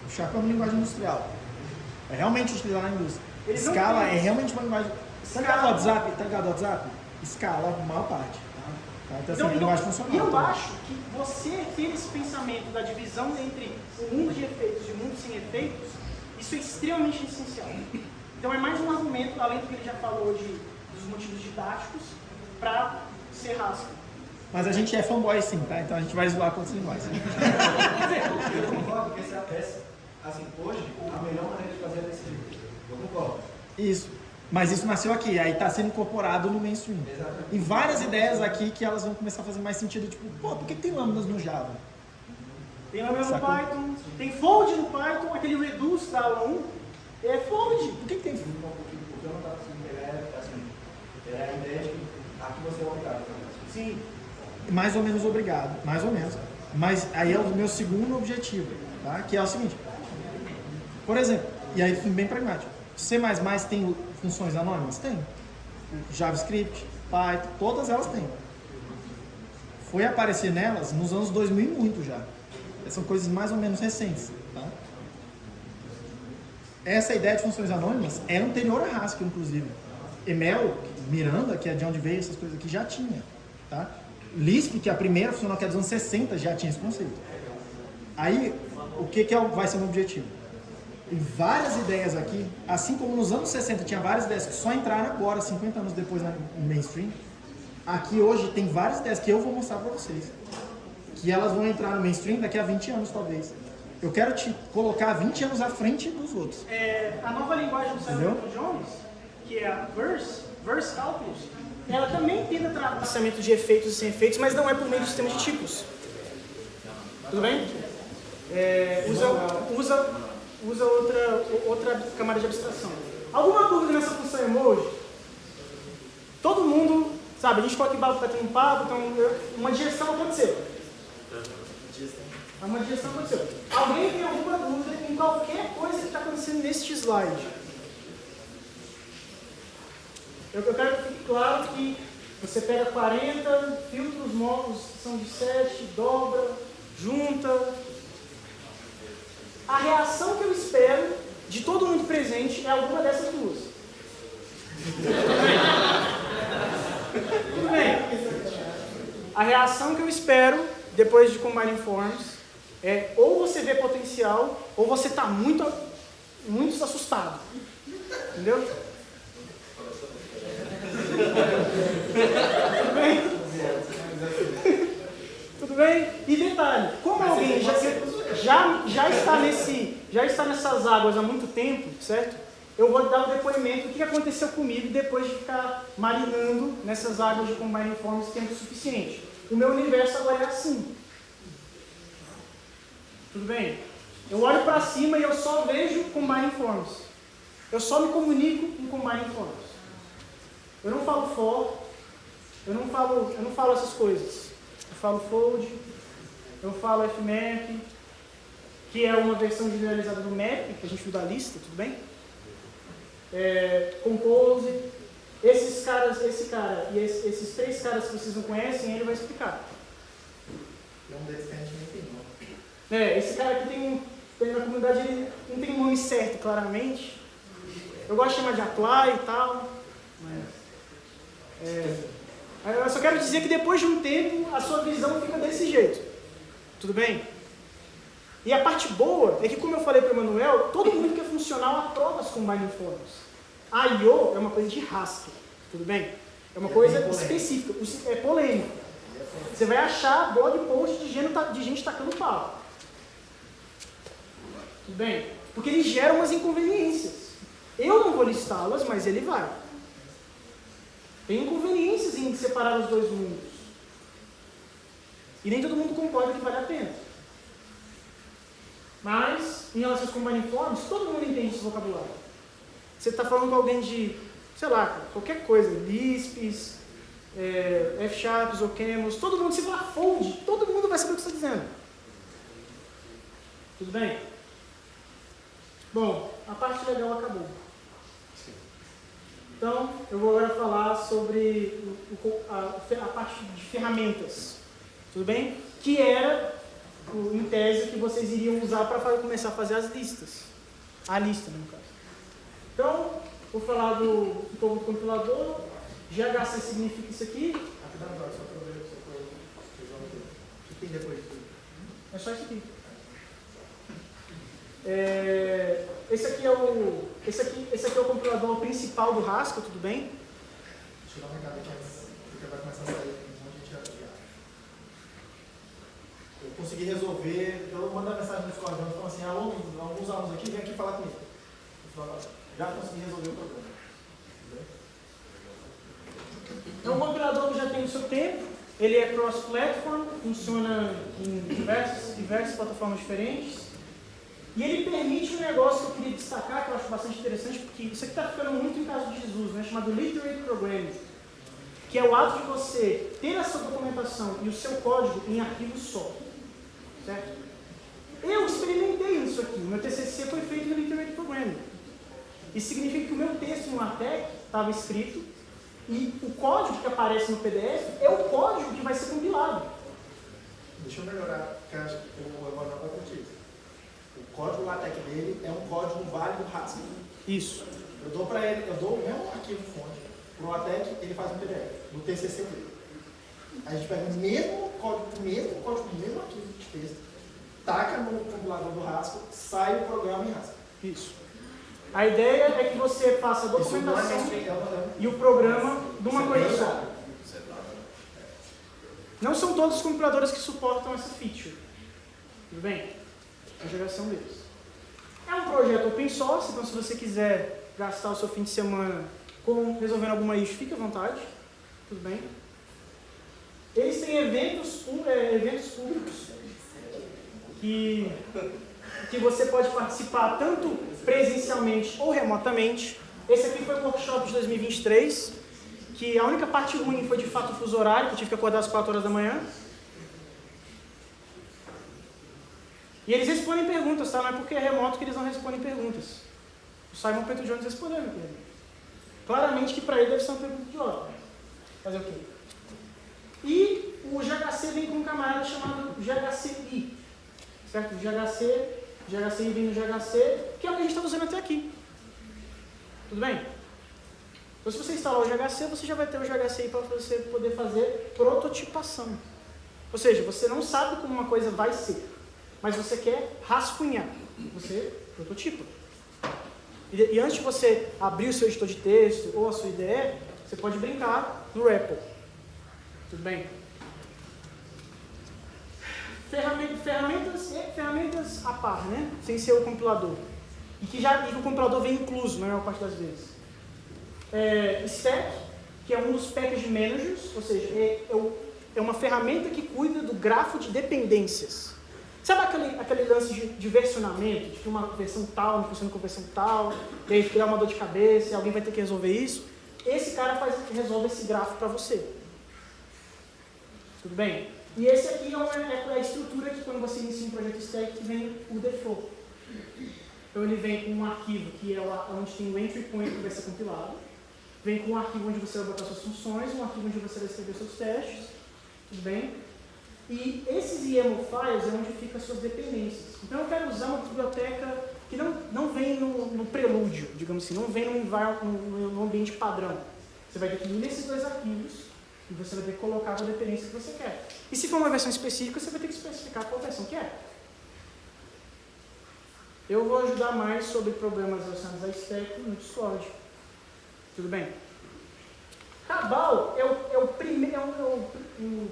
O Sharp é uma linguagem industrial. É realmente utilizada na indústria. Scala é realmente uma linguagem. Tá ligado ao WhatsApp? Scala, a maior parte. Tá? Então, assim, é uma linguagem funcional. E eu acho que você ter esse pensamento da divisão entre o mundo de efeitos e o mundo sem efeitos, isso é extremamente essencial. Então é mais um argumento, além do que ele já falou dos motivos didáticos, para ser Haskell. Mas a gente é fanboy sim, tá? Então a gente vai zoar com outras linguagens. Eu concordo que assim, hoje, a melhor maneira de fazer é desse jeito. Eu concordo. Isso. Mas isso nasceu aqui, aí está sendo incorporado no mainstream. Exatamente. E várias ideias aqui que elas vão começar a fazer mais sentido, tipo, por que tem lambdas no Java? Tem lambda no Python, tem fold no Python, aquele reduce da aula 1, é fold. Por que tem fold? O que eu não estava conseguindo pegar era a ideia de que aqui você é obrigado. Sim. Mais ou menos obrigado, mais ou menos. Mas aí é o meu segundo objetivo, tá? Que é o seguinte, por exemplo, e aí bem pragmático, C++ tem funções anônimas? Tem. JavaScript, Python, todas elas têm. Foi aparecer nelas nos anos 2000 e muito já. São coisas mais ou menos recentes, tá? Essa ideia de funções anônimas é anterior a Haskell, inclusive. Emel, Miranda, que é de onde veio essas coisas aqui, já tinha, tá? Lisp, que é a primeira funcional, que é dos anos 60, já tinha esse conceito. Aí, o que vai ser o meu objetivo? Tem várias ideias aqui, assim como nos anos 60 tinha várias ideias que só entraram agora, 50 anos depois no mainstream, aqui hoje tem várias ideias que eu vou mostrar para vocês, que elas vão entrar no mainstream daqui a 20 anos, talvez. Eu quero te colocar 20 anos à frente dos outros. A nova linguagem do Samuel Jones, que é a Verse Calculus, ela também tenta traçamento de efeitos e sem efeitos, mas não é por meio do sistema de tipos. Tudo bem? Usa outra camada de abstração. Alguma dúvida nessa função emoji? Todo mundo, sabe, a gente coloca aqui batendo um papo, então uma digestão aconteceu. Uma digestão aconteceu. Alguém tem alguma dúvida em qualquer coisa que está acontecendo neste slide? Eu quero que fique claro que você pega 40, filtra os módulos que são de 7, dobra, junta. A reação que eu espero de todo mundo presente é alguma dessas duas. Tudo bem. A reação que eu espero depois de Combining Forms é ou você vê potencial ou você está muito assustado. Entendeu? Tudo bem? está nessas águas há muito tempo, certo? Eu vou dar um depoimento do que aconteceu comigo depois de ficar marinando nessas águas de Combine Forms tempo suficiente. O meu universo agora é assim. Tudo bem? Eu olho para cima e eu só vejo Combine Forms. Eu só me comunico em Combine Forms. Eu não falo for, eu não falo essas coisas. Eu falo fold, eu falo fmap, que é uma versão generalizada do map, que a gente viu da lista, tudo bem? Compose. Esse cara e esses 3 caras que vocês não conhecem, ele vai explicar. É um deles que a gente nem tem nome. Esse cara aqui tem na comunidade, ele não tem um nome certo, claramente. Eu gosto de chamar de apply e tal. Eu só quero dizer que depois de um tempo, a sua visão fica desse jeito. Tudo bem? E a parte boa é que, como eu falei para o Emanuel, todo mundo que é funcional aprova as Combine Forms. A I.O. é uma coisa de Haskell, tudo bem? É uma coisa específica, é polêmico. Você vai achar blog post de gente tacando pau. Tudo bem? Porque ele gera umas inconveniências. Eu não vou listá-las, mas ele vai. Tem inconveniências em separar os dois mundos. E nem todo mundo concorda que vale a pena. Mas, em relação aos Combine Forms, todo mundo entende esse vocabulário. Você está falando com alguém de, sei lá, qualquer coisa, Lisps, F-Sharps, OCamls, todo mundo, se falar fold, todo mundo vai saber o que você está dizendo. Tudo bem? Bom, a parte legal acabou. Então, eu vou agora falar sobre a parte de ferramentas. Tudo bem? Que era, em tese, que vocês iriam usar para começar a fazer as listas. A lista, no caso. Então, vou falar do povo do compilador. GHC significa isso aqui. Rapidão, só para ver o que tem depois disso. É só isso aqui. Esse aqui é o compilador principal do Haskell, tudo bem? Deixa eu dar uma recado aqui antes, porque vai começar a sair um monte de gente. Eu consegui resolver, eu mandei uma mensagem no Discord, falando assim, alguns alunos aqui, vem aqui falar comigo. Eu falo, já consegui resolver o problema. É um compilador que já tem o seu tempo, ele é cross-platform, funciona em diversas plataformas diferentes. E ele permite um negócio que eu queria destacar, que eu acho bastante interessante, porque isso aqui está ficando muito em caso de Jesus, né, chamado Literate Programming, que é o ato de você ter a sua documentação e o seu código em arquivo só. Certo? Eu experimentei isso aqui, o meu TCC foi feito no Literate Programming. Isso significa que o meu texto no LaTeX estava escrito e o código que aparece no PDF é o código que vai ser compilado. Deixa eu melhorar, porque eu acho que eu vou anotar para ti. O código LaTeX dele é um código válido Haskell. Isso. Eu dou para ele, eu dou o mesmo arquivo fonte para o LaTeX, ele faz um PDF, no TCC dele. A gente pega o mesmo código, o mesmo arquivo de texto, taca no compilador do Haskell, sai o programa em Haskell. Isso. A ideia é que você faça a documentação e o programa de uma coisa só. Não são todos os compiladores que suportam essa feature. Tudo bem? A geração deles. É um projeto open source, então se você quiser gastar o seu fim de semana resolvendo alguma issue, fique à vontade. Tudo bem? Eles têm eventos públicos que você pode participar tanto presencialmente ou remotamente. Esse aqui foi o workshop de 2023, que a única parte ruim foi de fato o fuso horário, que eu tive que acordar às 4 horas da manhã. E eles respondem perguntas, tá? Não é porque é remoto que eles não respondem perguntas. O Simon Peter Jones respondeu a minha pergunta. Claramente que para ele deve ser uma pergunta idiota. Fazer o quê? E o GHC vem com um camarada chamado GHCI. Certo? GHCI vem no GHC, que é o que a gente está usando até aqui. Tudo bem? Então, se você instalar o GHC, você já vai ter o GHCI para você poder fazer prototipação. Ou seja, você não sabe como uma coisa vai ser, mas você quer rascunhar. Você prototipa. E antes de você abrir o seu editor de texto ou a sua IDE, você pode brincar no REPL. Tudo bem? ferramentas a par, né? Sem ser o compilador. E que o compilador vem incluso na maior parte das vezes. Stack, que é um dos package managers, ou seja, é uma ferramenta que cuida do grafo de dependências. Sabe aquele lance de versionamento, de que uma versão tal não funciona com versão tal, e aí criar uma dor de cabeça e alguém vai ter que resolver isso? Esse cara resolve esse grafo para você. Tudo bem? E esse aqui é a estrutura que quando você inicia um projeto stack vem o default. Então ele vem com um arquivo que é onde tem o entry point que vai ser compilado, vem com um arquivo onde você vai botar suas funções, um arquivo onde você vai escrever seus testes, tudo bem? E esses YAML files é onde ficam as suas dependências. Então eu quero usar uma biblioteca que não vem no prelúdio, digamos assim, não vem no ambiente padrão. Você vai definir esses dois arquivos e você vai ter que colocar a dependência que você quer. E se for uma versão específica, você vai ter que especificar qual versão que é. Eu vou ajudar mais sobre problemas relacionados a stack no Discord. Tudo bem? Cabal é o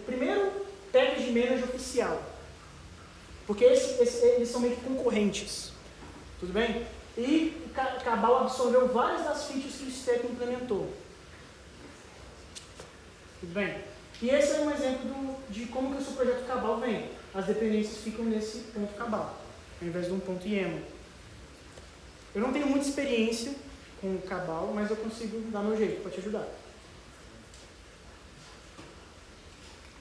primeiro package manager oficial. Porque eles são meio que concorrentes. Tudo bem? E Cabal absorveu várias das features que o stack implementou. Tudo bem? E esse é um exemplo de como que o seu projeto Cabal vem. As dependências ficam nesse ponto Cabal, ao invés de um ponto YAML. Eu não tenho muita experiência com o Cabal, mas eu consigo dar meu jeito para te ajudar.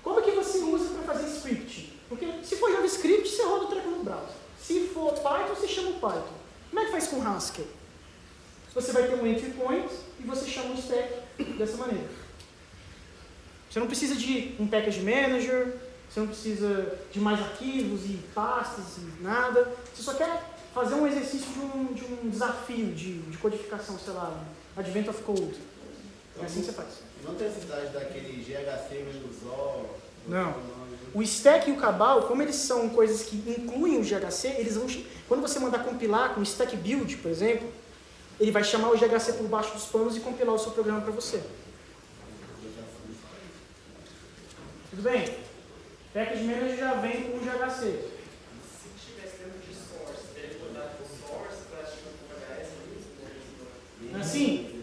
Como que você usa para fazer script? Porque se for JavaScript, você roda o treco no browser. Se for Python, você chama o Python. Como é que faz com Haskell? Você vai ter um entry point e você chama um stack dessa maneira. Você não precisa de um package manager, você não precisa de mais arquivos e pastas e nada. Você só quer fazer um exercício de um desafio de codificação, sei lá, Advent of Code. É assim que você faz. Não tem necessidade daquele GHC-O. Não. O stack e o Cabal, como eles são coisas que incluem o GHC, eles vão, quando você mandar compilar com o stack build, por exemplo, ele vai chamar o GHC por baixo dos panos e compilar o seu programa para você. Tudo bem? Package Manager já vem com o GHC. Se tivesse dentro de source, teria que botar com source para tipo HS mesmo? Assim?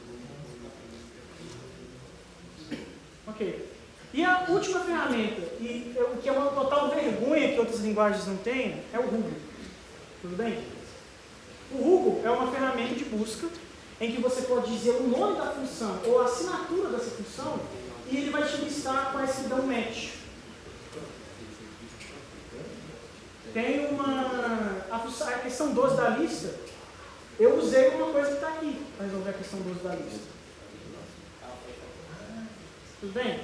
Ok. E a última ferramenta, o que é uma total vergonha que outras linguagens não têm, é o Hugo. Tudo bem? O Hugo é uma ferramenta de busca em que você pode dizer o nome da função ou a assinatura dessa função e ele vai te listar quais que dão match. Tem a questão 12 da lista, eu usei uma coisa que está aqui para resolver a questão 12 da lista. Tudo bem?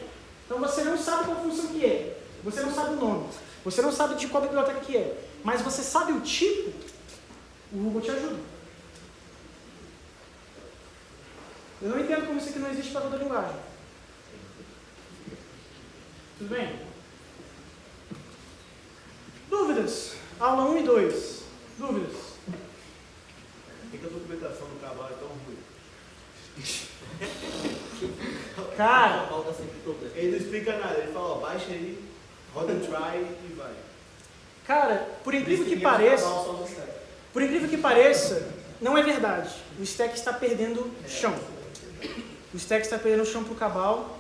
Então você não sabe qual função que é, você não sabe o nome, você não sabe de qual biblioteca que é, mas você sabe o tipo, o Google te ajuda. Eu não entendo como isso aqui não existe para toda linguagem. Tudo bem? Dúvidas? Aula 1 e 2. Dúvidas? Por que a documentação do Cabal é tão ruim? Cara, Ele não explica nada, ele fala, ó, baixa aí, roda um try e vai. cara, por incrível que pareça, não é verdade. O stack está perdendo chão. O stack está perdendo chão para o Cabal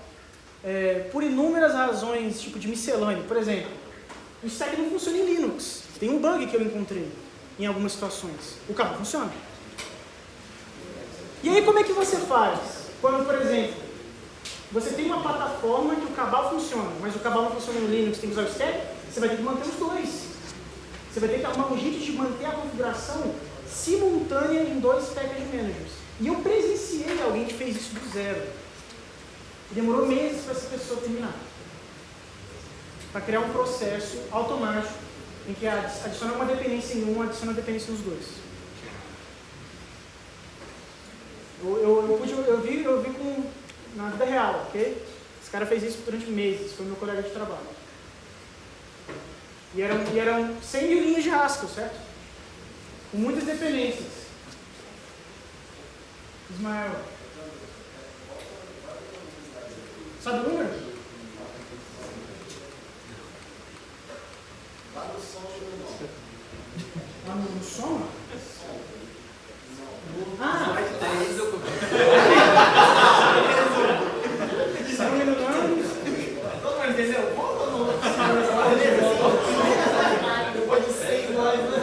por inúmeras razões, tipo de miscelânea. Por exemplo, o stack não funciona em Linux. Tem um bug que eu encontrei em algumas situações. O Cabal funciona. E aí como é que você faz? Quando, por exemplo, você tem uma plataforma que o Cabal funciona, mas o Cabal não funciona no Linux, tem que usar o stack, você vai ter que manter os dois. Você vai ter que arrumar um jeito de manter a configuração simultânea em dois package managers. E eu presenciei alguém que fez isso do zero. Demorou meses para essa pessoa terminar. Para criar um processo automático em que adiciona uma dependência em um, adiciona dependência nos dois. Eu vi na vida real, ok? Esse cara fez isso durante meses, foi meu colega de trabalho. E eram 100 mil linhas de Haskell, certo? Com muitas dependências. Ismael. Sabe o número? Lá no soma? Ah! Todo mundo entendeu? Volta ou não? Depois de 6 nós, né?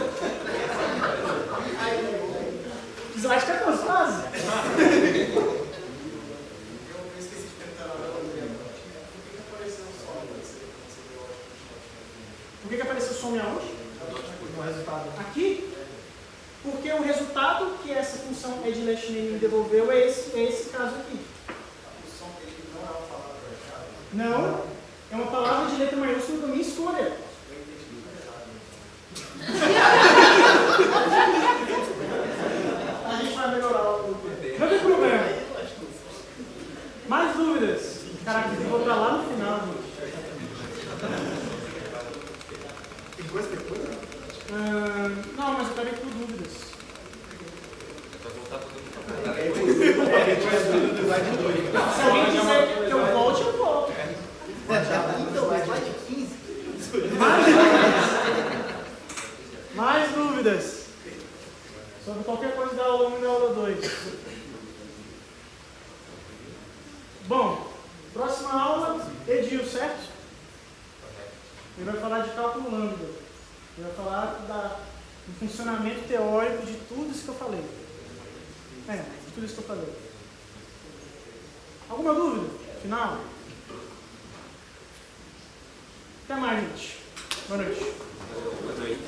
Slide 14, quase. Eu esqueci de perguntar na hora do tempo. Por que apareceu o som? Por que apareceu o som aonde? No resultado. Aqui? Porque o resultado que essa função edLastName me devolveu é esse caso aqui. O som dele não é uma palavra-chave? Não, é uma palavra de letra maiúscula da minha escolha. A gente vai melhorar o... Não tem problema. Mais dúvidas? Caraca, eu vou pra lá no final, gente. Tem coisa que é coisa? Não, mas eu quero ir por dúvidas. Se alguém quiser que eu volte, eu volto. Então, mas slide 15. Mais dúvidas? Sobre qualquer coisa da aula 1 e da aula 2. Bom, próxima aula, Edil, certo? Ele vai falar de cálculo lambda. Ele vai falar do funcionamento teórico de tudo isso que eu falei. De tudo isso que eu falei. Alguma dúvida? Final? Até mais, gente. Boa noite. Boa noite.